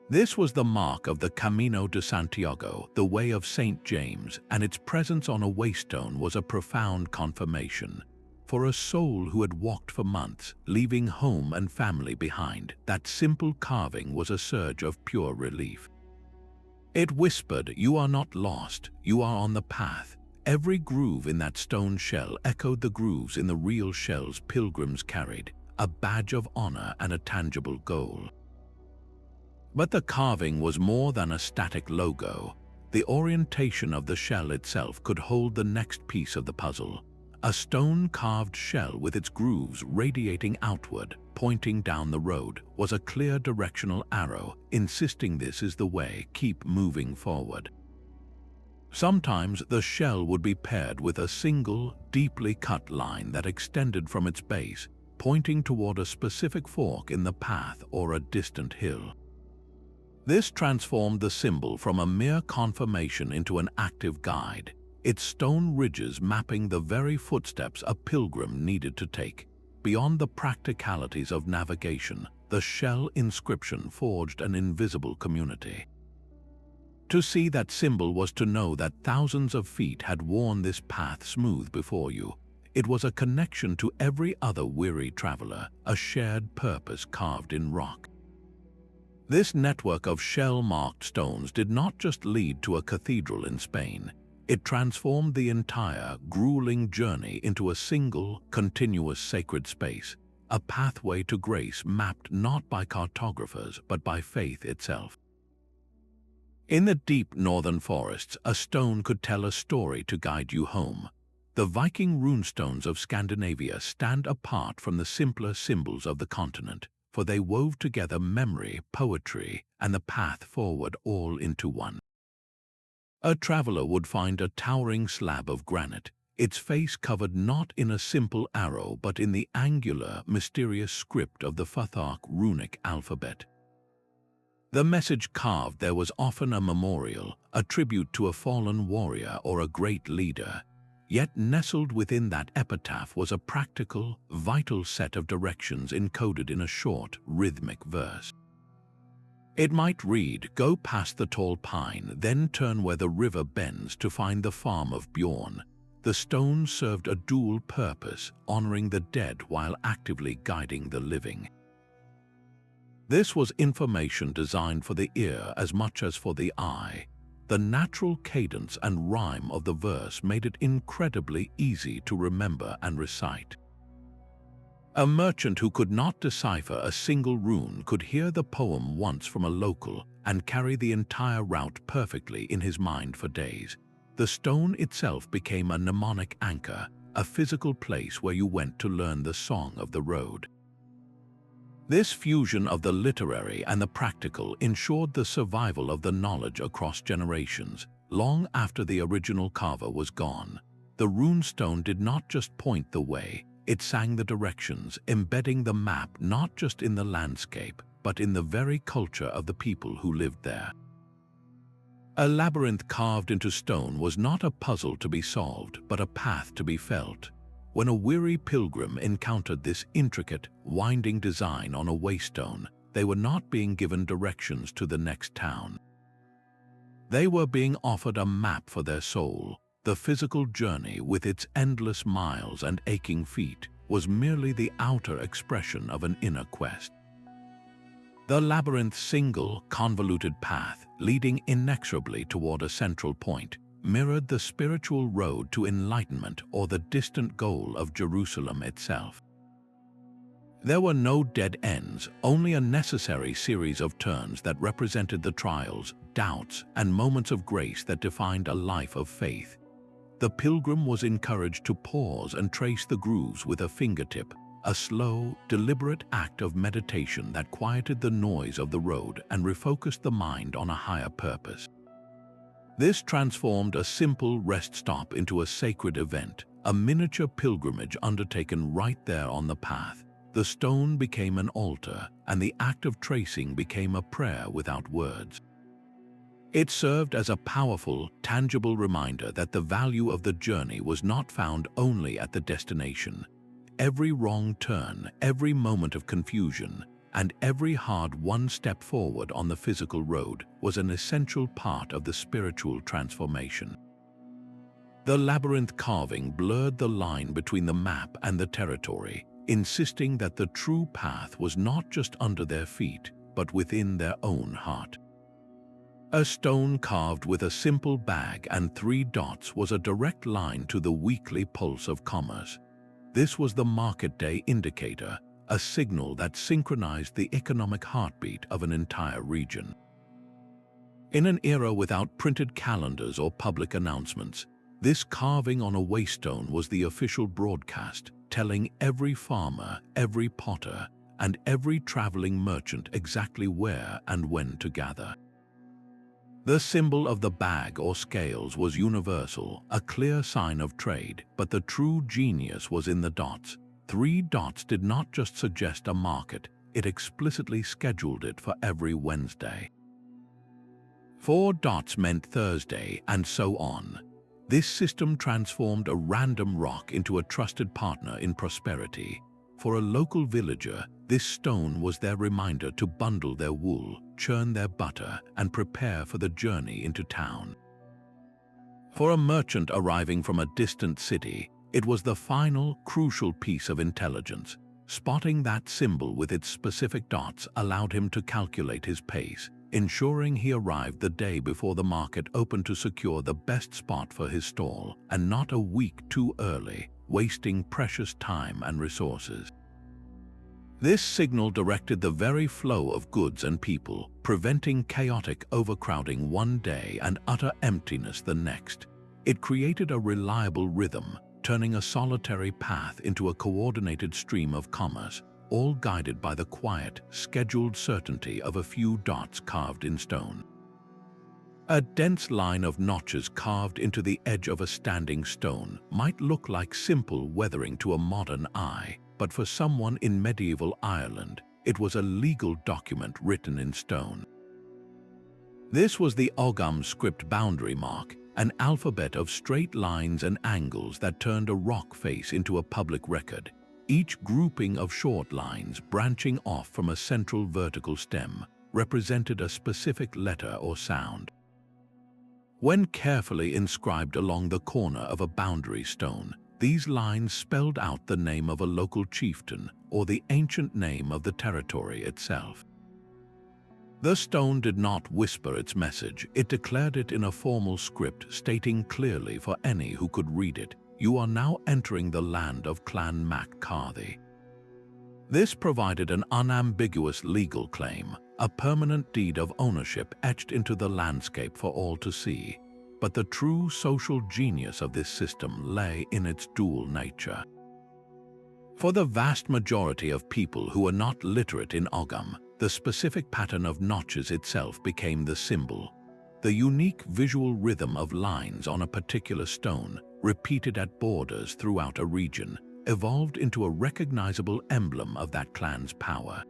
This was the mark of the Camino de Santiago, the Way of St. James, and its presence on a waystone was a profound confirmation. For a soul who had walked for months, leaving home and family behind, that simple carving was a surge of pure relief. It whispered, "You are not lost, you are on the path." Every groove in that stone shell echoed the grooves in the real shells pilgrims carried, a badge of honor and a tangible goal. But the carving was more than a static logo. The orientation of the shell itself could hold the next piece of the puzzle. A stone-carved shell with its grooves radiating outward, pointing down the road, was a clear directional arrow, insisting this is the way, keep moving forward. Sometimes the shell would be paired with a single, deeply cut line that extended from its base, pointing toward a specific fork in the path or a distant hill. This transformed the symbol from a mere confirmation into an active guide, its stone ridges mapping the very footsteps a pilgrim needed to take. Beyond the practicalities of navigation, the shell inscription forged an invisible community. To see that symbol was to know that thousands of feet had worn this path smooth before you. It was a connection to every other weary traveler, a shared purpose carved in rock. This network of shell-marked stones did not just lead to a cathedral in Spain. It transformed the entire, grueling journey into a single, continuous sacred space, a pathway to grace mapped not by cartographers but by faith itself. In the deep northern forests, a stone could tell a story to guide you home. The Viking Runestones of Scandinavia stand apart from the simpler symbols of the continent, for they wove together memory, poetry, and the path forward all into one. A traveler would find a towering slab of granite, its face covered not in a simple arrow but in the angular, mysterious script of the Futhark runic alphabet. The message carved there was often a memorial, a tribute to a fallen warrior or a great leader. Yet nestled within that epitaph was a practical, vital set of directions encoded in a short, rhythmic verse. It might read, "Go past the tall pine, then turn where the river bends to find the farm of Bjorn." The stone served a dual purpose, honoring the dead while actively guiding the living. This was information designed for the ear as much as for the eye. The natural cadence and rhyme of the verse made it incredibly easy to remember and recite. A merchant who could not decipher a single rune could hear the poem once from a local and carry the entire route perfectly in his mind for days. The stone itself became a mnemonic anchor, a physical place where you went to learn the song of the road. This fusion of the literary and the practical ensured the survival of the knowledge across generations. Long after the original carver was gone, the runestone did not just point the way, it sang the directions, embedding the map not just in the landscape, but in the very culture of the people who lived there. A labyrinth carved into stone was not a puzzle to be solved, but a path to be felt. When a weary pilgrim encountered this intricate, winding design on a waystone, they were not being given directions to the next town. They were being offered a map for their soul. The physical journey, with its endless miles and aching feet, was merely the outer expression of an inner quest. The labyrinth's single, convoluted path, leading inexorably toward a central point, mirrored the spiritual road to enlightenment or the distant goal of Jerusalem itself. There were no dead ends, only a necessary series of turns that represented the trials, doubts, and moments of grace that defined a life of faith. The pilgrim was encouraged to pause and trace the grooves with a fingertip, a slow, deliberate act of meditation that quieted the noise of the road and refocused the mind on a higher purpose. This transformed a simple rest stop into a sacred event, a miniature pilgrimage undertaken right there on the path. The stone became an altar, and the act of tracing became a prayer without words. It served as a powerful, tangible reminder that the value of the journey was not found only at the destination. Every wrong turn, every moment of confusion, and every hard one step forward on the physical road was an essential part of the spiritual transformation. The labyrinth carving blurred the line between the map and the territory, insisting that the true path was not just under their feet, but within their own heart. A stone carved with a simple bag and 3 dots was a direct line to the weekly pulse of commerce. This was the market day indicator, a signal that synchronized the economic heartbeat of an entire region. In an era without printed calendars or public announcements, this carving on a waystone was the official broadcast, telling every farmer, every potter, and every traveling merchant exactly where and when to gather. The symbol of the bag or scales was universal, a clear sign of trade, but the true genius was in the dots. 3 dots did not just suggest a market, it explicitly scheduled it for every Wednesday. 4 dots meant Thursday, and so on. This system transformed a random rock into a trusted partner in prosperity. For a local villager, this stone was their reminder to bundle their wool, churn their butter, and prepare for the journey into town. For a merchant arriving from a distant city, it was the final, crucial piece of intelligence. Spotting that symbol with its specific dots allowed him to calculate his pace, ensuring he arrived the day before the market opened to secure the best spot for his stall, and not a week too early, wasting precious time and resources. This signal directed the very flow of goods and people, preventing chaotic overcrowding one day and utter emptiness the next. It created a reliable rhythm, turning a solitary path into a coordinated stream of commerce, all guided by the quiet, scheduled certainty of a few dots carved in stone. A dense line of notches carved into the edge of a standing stone might look like simple weathering to a modern eye, but for someone in medieval Ireland, it was a legal document written in stone. This was the Ogham script boundary mark, an alphabet of straight lines and angles that turned a rock face into a public record, each grouping of short lines branching off from a central vertical stem represented a specific letter or sound. When carefully inscribed along the corner of a boundary stone, these lines spelled out the name of a local chieftain or the ancient name of the territory itself. The stone did not whisper its message, it declared it in a formal script stating clearly for any who could read it, "You are now entering the land of Clan Mac Carthy." This provided an unambiguous legal claim, a permanent deed of ownership etched into the landscape for all to see. But the true social genius of this system lay in its dual nature. For the vast majority of people who were not literate in Ogham, the specific pattern of notches itself became the symbol. The unique visual rhythm of lines on a particular stone, repeated at borders throughout a region, evolved into a recognizable emblem of that clan's power.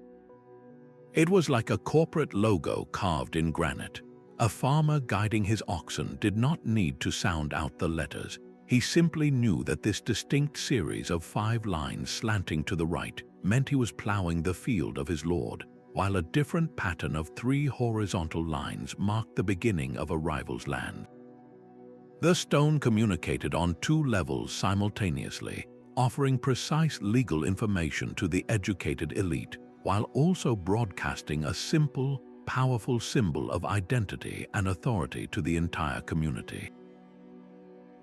It was like a corporate logo carved in granite. A farmer guiding his oxen did not need to sound out the letters. He simply knew that this distinct series of 5 lines slanting to the right meant he was plowing the field of his lord, while a different pattern of 3 horizontal lines marked the beginning of a rival's land. The stone communicated on 2 levels simultaneously, offering precise legal information to the educated elite, while also broadcasting a simple, powerful symbol of identity and authority to the entire community.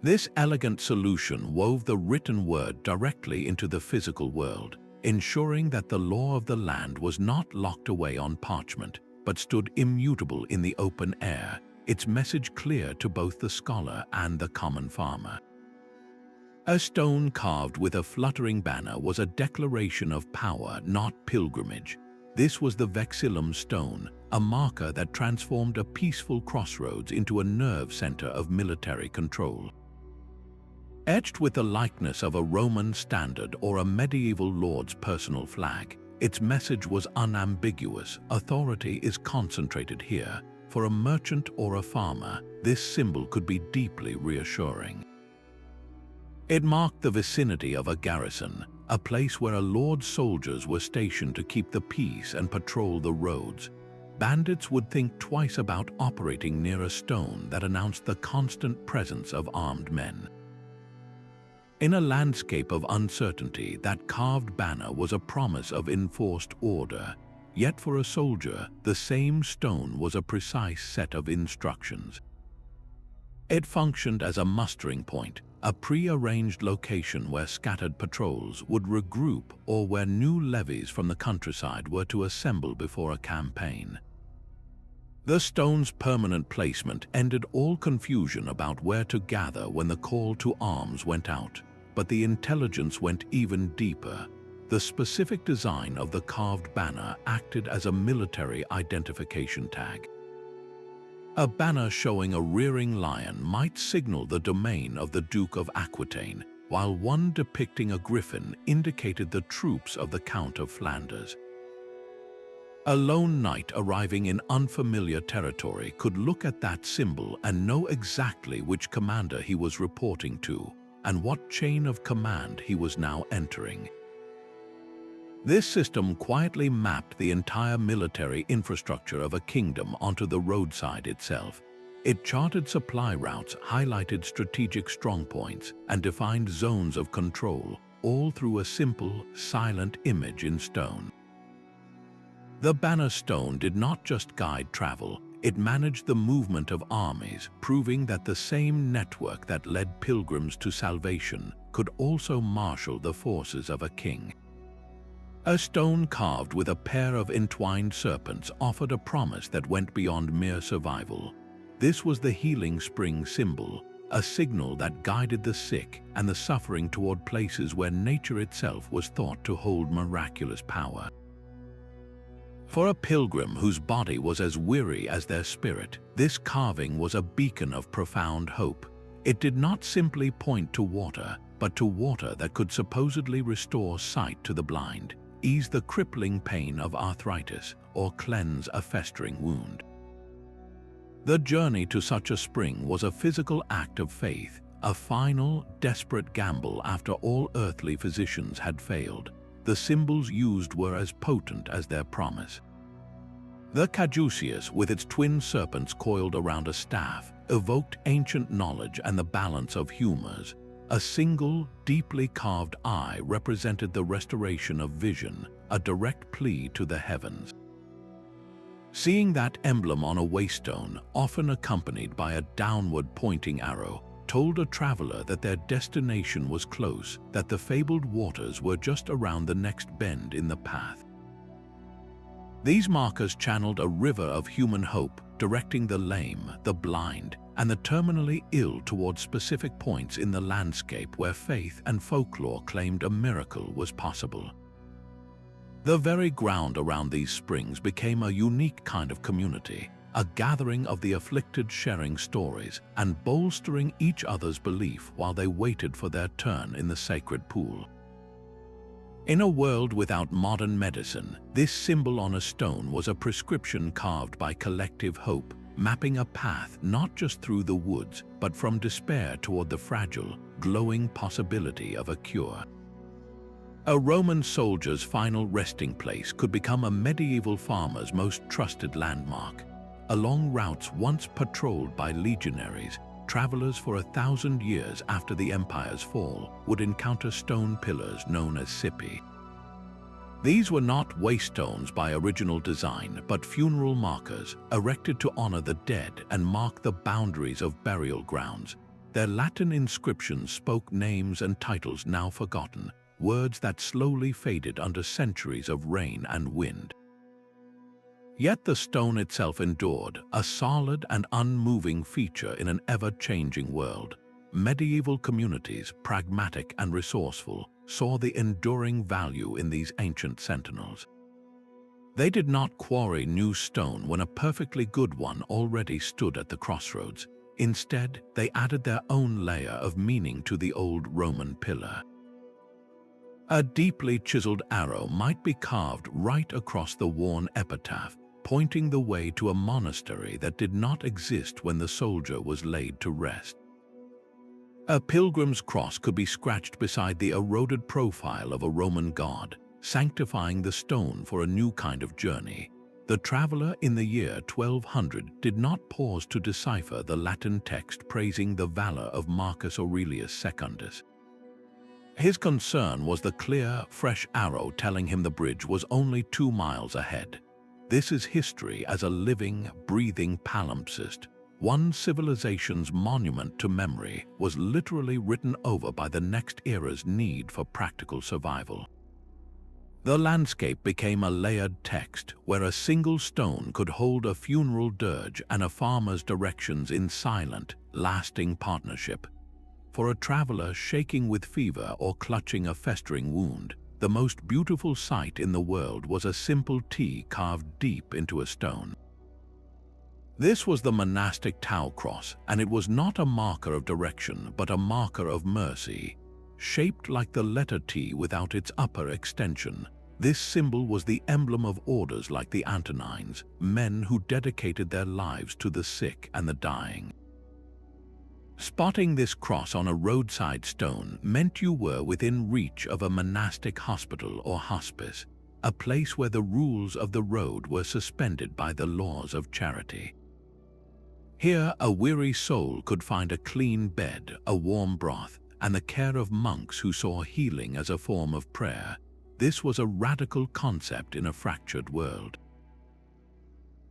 This elegant solution wove the written word directly into the physical world, ensuring that the law of the land was not locked away on parchment, but stood immutable in the open air, its message clear to both the scholar and the common farmer. A stone carved with a fluttering banner was a declaration of power, not pilgrimage. This was the Vexillum stone, a marker that transformed a peaceful crossroads into a nerve center of military control. Etched with the likeness of a Roman standard or a medieval lord's personal flag, its message was unambiguous. Authority is concentrated here. For a merchant or a farmer, this symbol could be deeply reassuring. It marked the vicinity of a garrison, a place where a lord's soldiers were stationed to keep the peace and patrol the roads. Bandits would think twice about operating near a stone that announced the constant presence of armed men. In a landscape of uncertainty, that carved banner was a promise of enforced order. Yet for a soldier, the same stone was a precise set of instructions. It functioned as a mustering point, a pre-arranged location where scattered patrols would regroup or where new levies from the countryside were to assemble before a campaign. The stone's permanent placement ended all confusion about where to gather when the call to arms went out, but the intelligence went even deeper. The specific design of the carved banner acted as a military identification tag. A banner showing a rearing lion might signal the domain of the Duke of Aquitaine, while one depicting a griffin indicated the troops of the Count of Flanders. A lone knight arriving in unfamiliar territory could look at that symbol and know exactly which commander he was reporting to and what chain of command he was now entering. This system quietly mapped the entire military infrastructure of a kingdom onto the roadside itself. It charted supply routes, highlighted strategic strongpoints, and defined zones of control, all through a simple, silent image in stone. The banner stone did not just guide travel, it managed the movement of armies, proving that the same network that led pilgrims to salvation could also marshal the forces of a king. A stone carved with a pair of entwined serpents offered a promise that went beyond mere survival. This was the healing spring symbol, a signal that guided the sick and the suffering toward places where nature itself was thought to hold miraculous power. For a pilgrim whose body was as weary as their spirit, this carving was a beacon of profound hope. It did not simply point to water, but to water that could supposedly restore sight to the blind, ease the crippling pain of arthritis, or cleanse a festering wound. The journey to such a spring was a physical act of faith, a final, desperate gamble after all earthly physicians had failed. The symbols used were as potent as their promise. The caduceus, with its twin serpents coiled around a staff, evoked ancient knowledge and the balance of humors. A single, deeply carved eye represented the restoration of vision, a direct plea to the heavens. Seeing that emblem on a waystone, often accompanied by a downward-pointing arrow, told a traveler that their destination was close, that the fabled waters were just around the next bend in the path. These markers channeled a river of human hope, directing the lame, the blind, and the terminally ill toward specific points in the landscape where faith and folklore claimed a miracle was possible. The very ground around these springs became a unique kind of community, a gathering of the afflicted sharing stories and bolstering each other's belief while they waited for their turn in the sacred pool. In a world without modern medicine, this symbol on a stone was a prescription carved by collective hope, mapping a path not just through the woods, but from despair toward the fragile, glowing possibility of a cure. A Roman soldier's final resting place could become a medieval farmer's most trusted landmark. Along routes once patrolled by legionaries, travelers for 1,000 years after the empire's fall would encounter stone pillars known as Sippi. These were not waystones by original design, but funeral markers erected to honor the dead and mark the boundaries of burial grounds. Their Latin inscriptions spoke names and titles now forgotten, words that slowly faded under centuries of rain and wind. Yet the stone itself endured, a solid and unmoving feature in an ever-changing world. Medieval communities, pragmatic and resourceful, saw the enduring value in these ancient sentinels. They did not quarry new stone when a perfectly good one already stood at the crossroads. Instead, they added their own layer of meaning to the old Roman pillar. A deeply chiseled arrow might be carved right across the worn epitaph, pointing the way to a monastery that did not exist when the soldier was laid to rest. A pilgrim's cross could be scratched beside the eroded profile of a Roman god, sanctifying the stone for a new kind of journey. The traveler in the year 1200 did not pause to decipher the Latin text praising the valor of Marcus Aurelius Secundus. His concern was the clear, fresh arrow telling him the bridge was only 2 miles ahead. This is history as a living, breathing palimpsest. One civilization's monument to memory was literally written over by the next era's need for practical survival. The landscape became a layered text where a single stone could hold a funeral dirge and a farmer's directions in silent, lasting partnership. For a traveler shaking with fever or clutching a festering wound, the most beautiful sight in the world was a simple T carved deep into a stone. This was the Monastic Tau Cross, and it was not a marker of direction, but a marker of mercy. Shaped like the letter T without its upper extension, this symbol was the emblem of orders like the Antonines, men who dedicated their lives to the sick and the dying. Spotting this cross on a roadside stone meant you were within reach of a monastic hospital or hospice, a place where the rules of the road were suspended by the laws of charity. Here, a weary soul could find a clean bed, a warm broth, and the care of monks who saw healing as a form of prayer. This was a radical concept in a fractured world.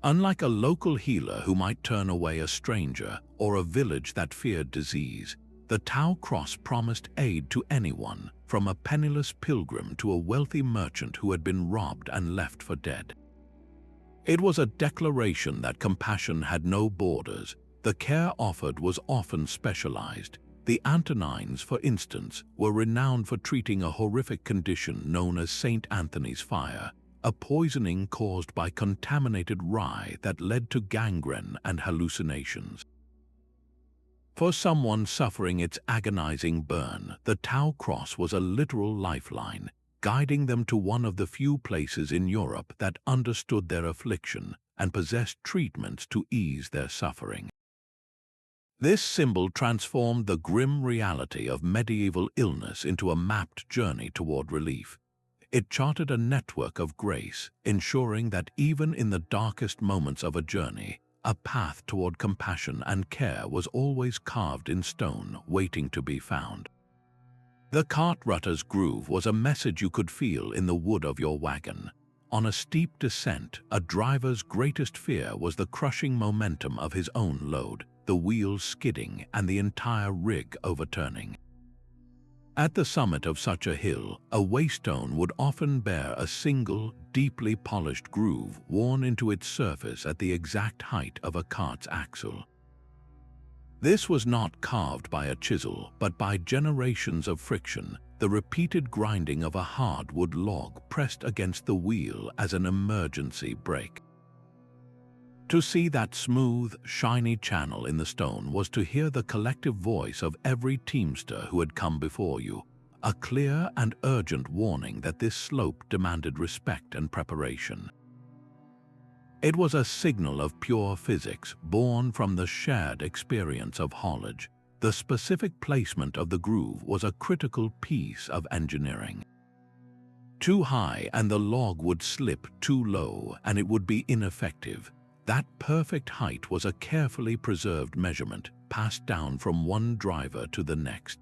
Unlike a local healer who might turn away a stranger or a village that feared disease, the Tau Cross promised aid to anyone, from a penniless pilgrim to a wealthy merchant who had been robbed and left for dead. It was a declaration that compassion had no borders. The care offered was often specialized. The Antonines, for instance, were renowned for treating a horrific condition known as St. Anthony's fire, a poisoning caused by contaminated rye that led to gangrene and hallucinations. For someone suffering its agonizing burn, the Tau Cross was a literal lifeline, guiding them to one of the few places in Europe that understood their affliction and possessed treatments to ease their suffering. This symbol transformed the grim reality of medieval illness into a mapped journey toward relief. It charted a network of grace, ensuring that even in the darkest moments of a journey, a path toward compassion and care was always carved in stone, waiting to be found. The cart-rutter's groove was a message you could feel in the wood of your wagon. On a steep descent, a driver's greatest fear was the crushing momentum of his own load, the wheels skidding and the entire rig overturning. At the summit of such a hill, a waystone would often bear a single, deeply polished groove worn into its surface at the exact height of a cart's axle. This was not carved by a chisel, but by generations of friction, the repeated grinding of a hardwood log pressed against the wheel as an emergency brake. To see that smooth, shiny channel in the stone was to hear the collective voice of every teamster who had come before you, a clear and urgent warning that this slope demanded respect and preparation. It was a signal of pure physics, born from the shared experience of haulage. The specific placement of the groove was a critical piece of engineering. Too high and the log would slip, too low and it would be ineffective. That perfect height was a carefully preserved measurement, passed down from one driver to the next.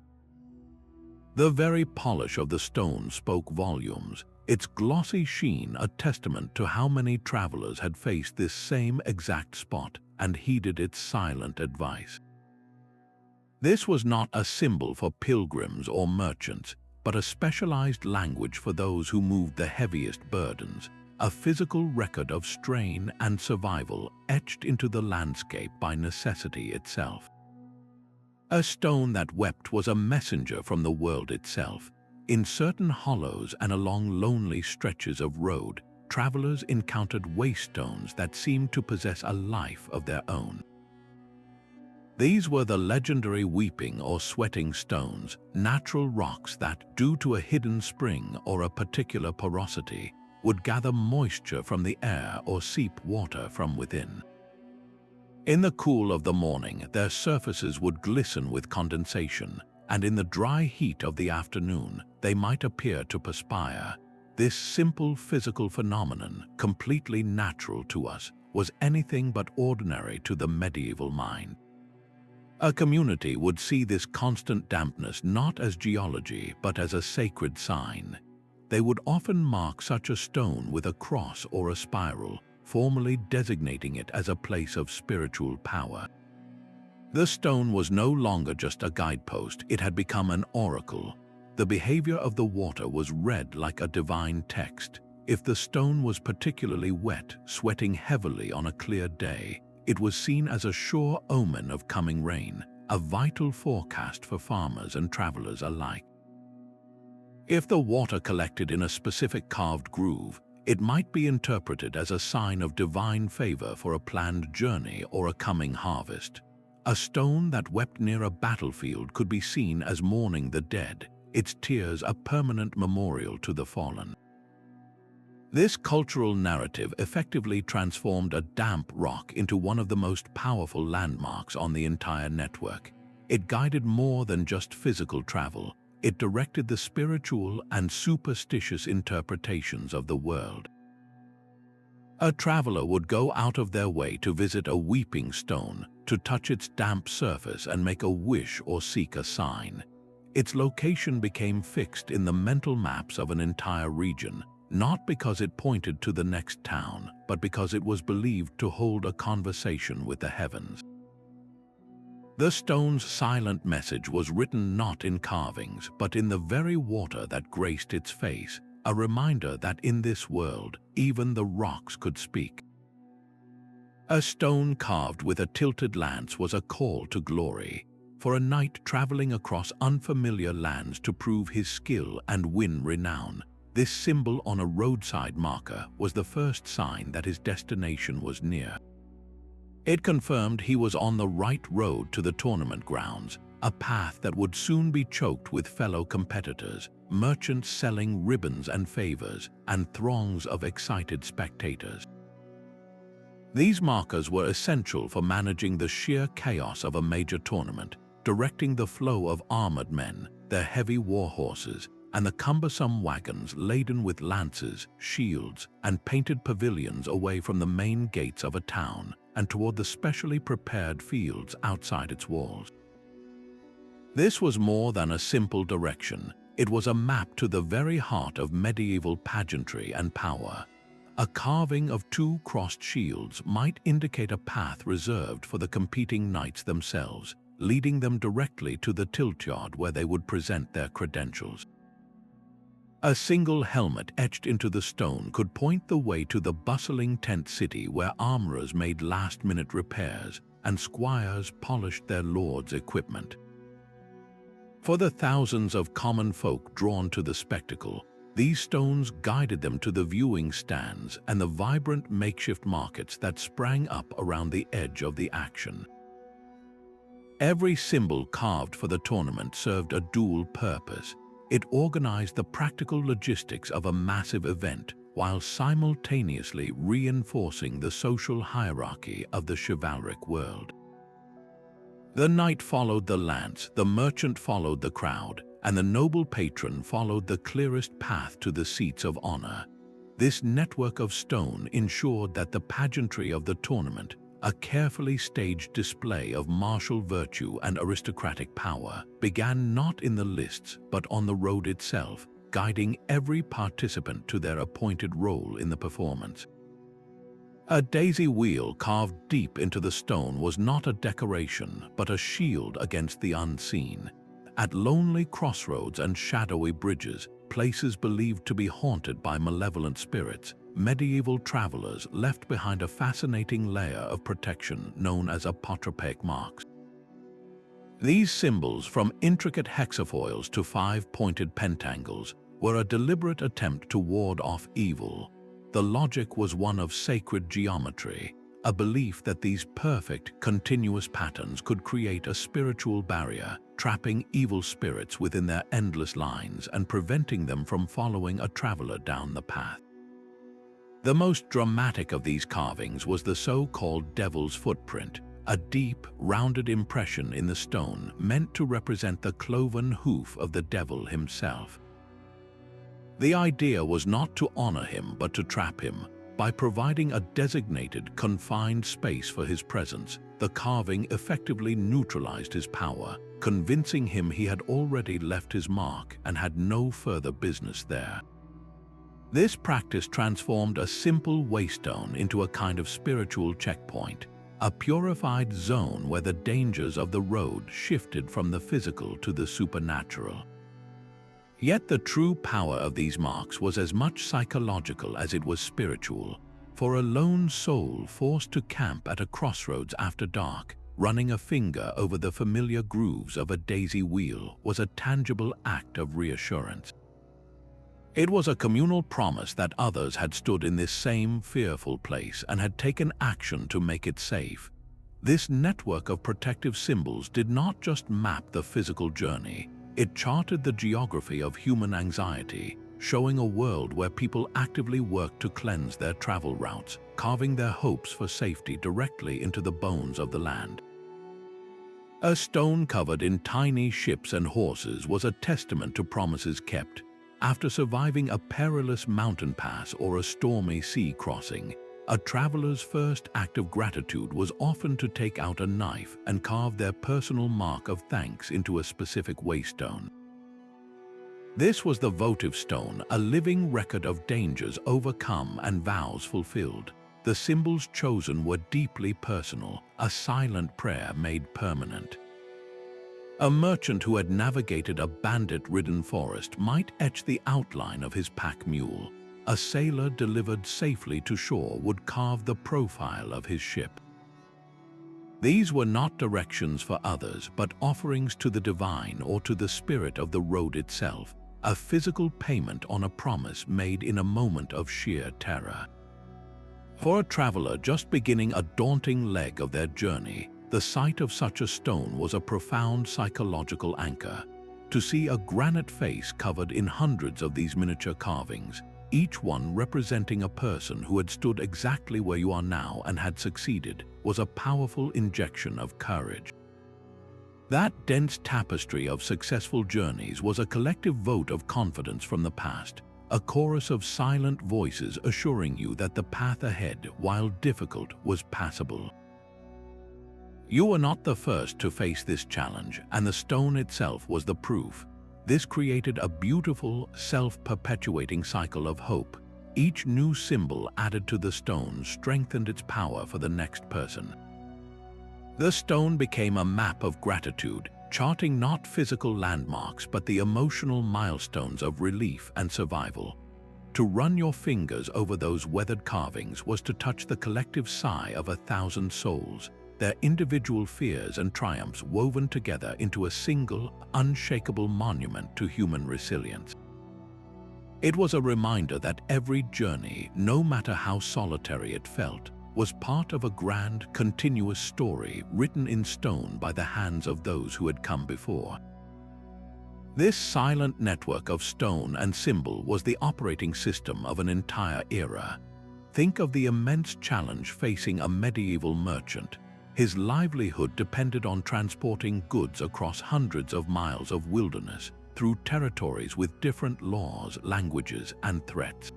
The very polish of the stone spoke volumes, its glossy sheen a testament to how many travelers had faced this same exact spot and heeded its silent advice. This was not a symbol for pilgrims or merchants, but a specialized language for those who moved the heaviest burdens, a physical record of strain and survival etched into the landscape by necessity itself. A stone that wept was a messenger from the world itself. In certain hollows and along lonely stretches of road, travelers encountered waystones that seemed to possess a life of their own. These were the legendary weeping or sweating stones, natural rocks that, due to a hidden spring or a particular porosity, would gather moisture from the air or seep water from within. In the cool of the morning, their surfaces would glisten with condensation, and in the dry heat of the afternoon, they might appear to perspire. This simple physical phenomenon, completely natural to us, was anything but ordinary to the medieval mind. A community would see this constant dampness not as geology, but as a sacred sign. They would often mark such a stone with a cross or a spiral, formally designating it as a place of spiritual power. The stone was no longer just a guidepost, it had become an oracle. The behavior of the water was read like a divine text. If the stone was particularly wet, sweating heavily on a clear day, it was seen as a sure omen of coming rain, a vital forecast for farmers and travelers alike. If the water collected in a specific carved groove, It might be interpreted as a sign of divine favor for a planned journey or a coming harvest. A stone that wept near a battlefield could be seen as mourning the dead, its tears a permanent memorial to the fallen. This cultural narrative effectively transformed a damp rock into one of the most powerful landmarks on the entire network. It guided more than just physical travel. It directed the spiritual and superstitious interpretations of the world. A traveler would go out of their way to visit a weeping stone, to touch its damp surface and make a wish or seek a sign. Its location became fixed in the mental maps of an entire region, not because it pointed to the next town, but because it was believed to hold a conversation with the heavens. The stone's silent message was written not in carvings, but in the very water that graced its face, a reminder that in this world, even the rocks could speak. A stone carved with a tilted lance was a call to glory, for a knight traveling across unfamiliar lands to prove his skill and win renown. This symbol on a roadside marker was the first sign that his destination was near. It confirmed he was on the right road to the tournament grounds, a path that would soon be choked with fellow competitors, merchants selling ribbons and favors, and throngs of excited spectators. These markers were essential for managing the sheer chaos of a major tournament, directing the flow of armored men, their heavy war horses, and the cumbersome wagons laden with lances, shields, and painted pavilions away from the main gates of a town and toward the specially prepared fields outside its walls. This was more than a simple direction. It was a map to the very heart of medieval pageantry and power. A carving of two crossed shields might indicate a path reserved for the competing knights themselves, leading them directly to the tiltyard where they would present their credentials. A single helmet etched into the stone could point the way to the bustling tent city where armorers made last-minute repairs and squires polished their lord's equipment. For the thousands of common folk drawn to the spectacle, these stones guided them to the viewing stands and the vibrant makeshift markets that sprang up around the edge of the action. Every symbol carved for the tournament served a dual purpose. It organized the practical logistics of a massive event while simultaneously reinforcing the social hierarchy of the chivalric world. The knight followed the lance, the merchant followed the crowd, and the noble patron followed the clearest path to the seats of honor. This network of stone ensured that the pageantry of the tournament, a carefully staged display of martial virtue and aristocratic power, began not in the lists but on the road itself, guiding every participant to their appointed role in the performance. A daisy wheel carved deep into the stone was not a decoration but a shield against the unseen. At lonely crossroads and shadowy bridges, places believed to be haunted by malevolent spirits, medieval travelers left behind a fascinating layer of protection known as Apotropaic marks. These symbols, from intricate hexafoils to five-pointed pentangles, were a deliberate attempt to ward off evil. The logic was one of sacred geometry, a belief that these perfect, continuous patterns could create a spiritual barrier, trapping evil spirits within their endless lines and preventing them from following a traveler down the path. The most dramatic of these carvings was the so-called Devil's Footprint, a deep, rounded impression in the stone meant to represent the cloven hoof of the devil himself. The idea was not to honor him but to trap him. By providing a designated, confined space for his presence, the carving effectively neutralized his power, convincing him he had already left his mark and had no further business there. This practice transformed a simple waystone into a kind of spiritual checkpoint, a purified zone where the dangers of the road shifted from the physical to the supernatural. Yet the true power of these marks was as much psychological as it was spiritual, for a lone soul forced to camp at a crossroads after dark, running a finger over the familiar grooves of a daisy wheel was a tangible act of reassurance. It was a communal promise that others had stood in this same fearful place and had taken action to make it safe. This network of protective symbols did not just map the physical journey, it charted the geography of human anxiety, showing a world where people actively worked to cleanse their travel routes, carving their hopes for safety directly into the bones of the land. A stone covered in tiny ships and horses was a testament to promises kept. After surviving a perilous mountain pass or a stormy sea crossing, a traveler's first act of gratitude was often to take out a knife and carve their personal mark of thanks into a specific waystone. This was the votive stone, a living record of dangers overcome and vows fulfilled. The symbols chosen were deeply personal, a silent prayer made permanent. A merchant who had navigated a bandit-ridden forest might etch the outline of his pack mule. A sailor delivered safely to shore would carve the profile of his ship. These were not directions for others, but offerings to the divine or to the spirit of the road itself, a physical payment on a promise made in a moment of sheer terror. For a traveler just beginning a daunting leg of their journey, the sight of such a stone was a profound psychological anchor. To see a granite face covered in hundreds of these miniature carvings, each one representing a person who had stood exactly where you are now and had succeeded, was a powerful injection of courage. That dense tapestry of successful journeys was a collective vote of confidence from the past, a chorus of silent voices assuring you that the path ahead, while difficult, was passable. You were not the first to face this challenge, and the stone itself was the proof. This created a beautiful, self-perpetuating cycle of hope. Each new symbol added to the stone strengthened its power for the next person. The stone became a map of gratitude, charting not physical landmarks but the emotional milestones of relief and survival. To run your fingers over those weathered carvings was to touch the collective sigh of 1,000 souls, their individual fears and triumphs woven together into a single, unshakable monument to human resilience. It was a reminder that every journey, no matter how solitary it felt, was part of a grand, continuous story written in stone by the hands of those who had come before. This silent network of stone and symbol was the operating system of an entire era. Think of the immense challenge facing a medieval merchant. His livelihood depended on transporting goods across hundreds of miles of wilderness, through territories with different laws, languages, and threats.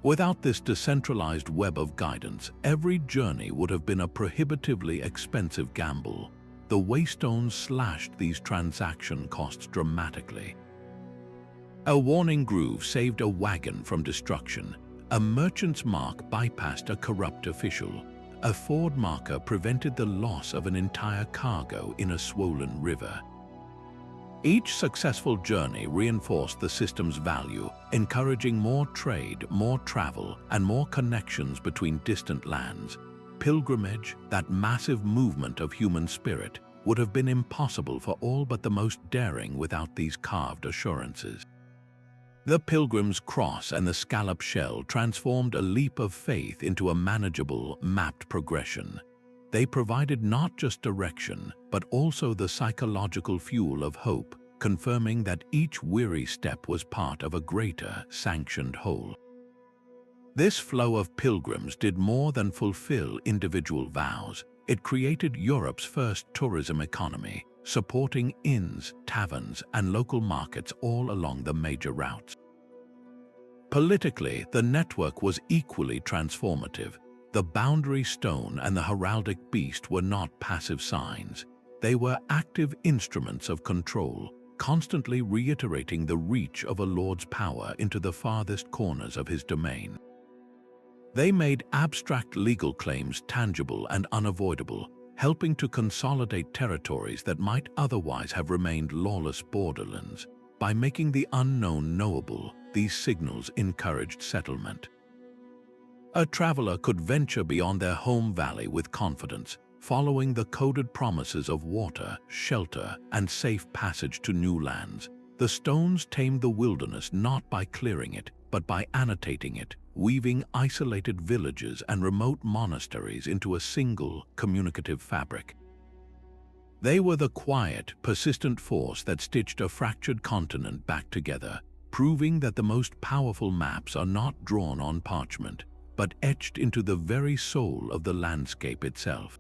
Without this decentralized web of guidance, every journey would have been a prohibitively expensive gamble. The Waystones slashed these transaction costs dramatically. A warning groove saved a wagon from destruction. A merchant's mark bypassed a corrupt official. A ford marker prevented the loss of an entire cargo in a swollen river. Each successful journey reinforced the system's value, encouraging more trade, more travel, and more connections between distant lands. Pilgrimage, that massive movement of human spirit, would have been impossible for all but the most daring without these carved assurances. The Pilgrim's cross and the Scallop shell transformed a leap of faith into a manageable, mapped progression. They provided not just direction, but also the psychological fuel of hope, confirming that each weary step was part of a greater, sanctioned whole. This flow of pilgrims did more than fulfill individual vows. It created Europe's first tourism economy, supporting inns, taverns, and local markets all along the major routes. Politically, the network was equally transformative. The boundary stone and the heraldic beast were not passive signs. They were active instruments of control, constantly reiterating the reach of a lord's power into the farthest corners of his domain. They made abstract legal claims tangible and unavoidable, helping to consolidate territories that might otherwise have remained lawless borderlands. By making the unknown knowable, these signals encouraged settlement. A traveler could venture beyond their home valley with confidence, following the coded promises of water, shelter, and safe passage to new lands. The stones tamed the wilderness not by clearing it, but by annotating it, weaving isolated villages and remote monasteries into a single, communicative fabric. They were the quiet, persistent force that stitched a fractured continent back together, proving that the most powerful maps are not drawn on parchment, but etched into the very soul of the landscape itself.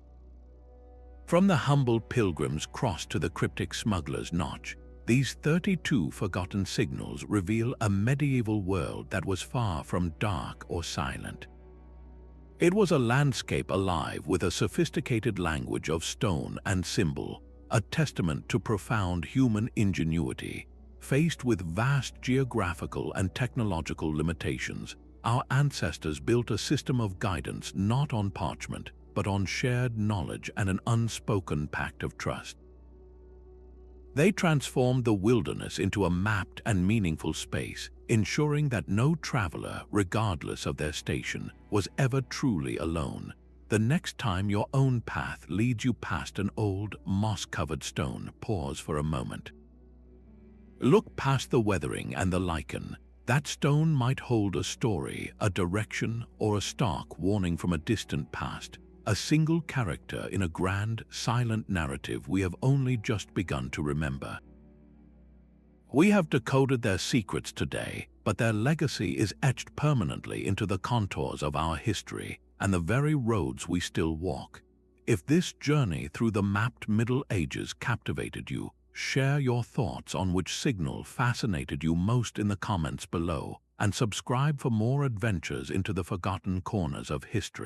From the humble pilgrim's cross to the cryptic smuggler's notch, these 32 forgotten signals reveal a medieval world that was far from dark or silent. It was a landscape alive with a sophisticated language of stone and symbol, a testament to profound human ingenuity. Faced with vast geographical and technological limitations, our ancestors built a system of guidance not on parchment, but on shared knowledge and an unspoken pact of trust. They transformed the wilderness into a mapped and meaningful space, ensuring that no traveler, regardless of their station, was ever truly alone. The next time your own path leads you past an old, moss-covered stone, pause for a moment. Look past the weathering and the lichen. That stone might hold a story, a direction, or a stark warning from a distant past. A single character in a grand, silent narrative we have only just begun to remember. We have decoded their secrets today, but their legacy is etched permanently into the contours of our history and the very roads we still walk. If this journey through the mapped Middle Ages captivated you, share your thoughts on which signal fascinated you most in the comments below, and subscribe for more adventures into the forgotten corners of history.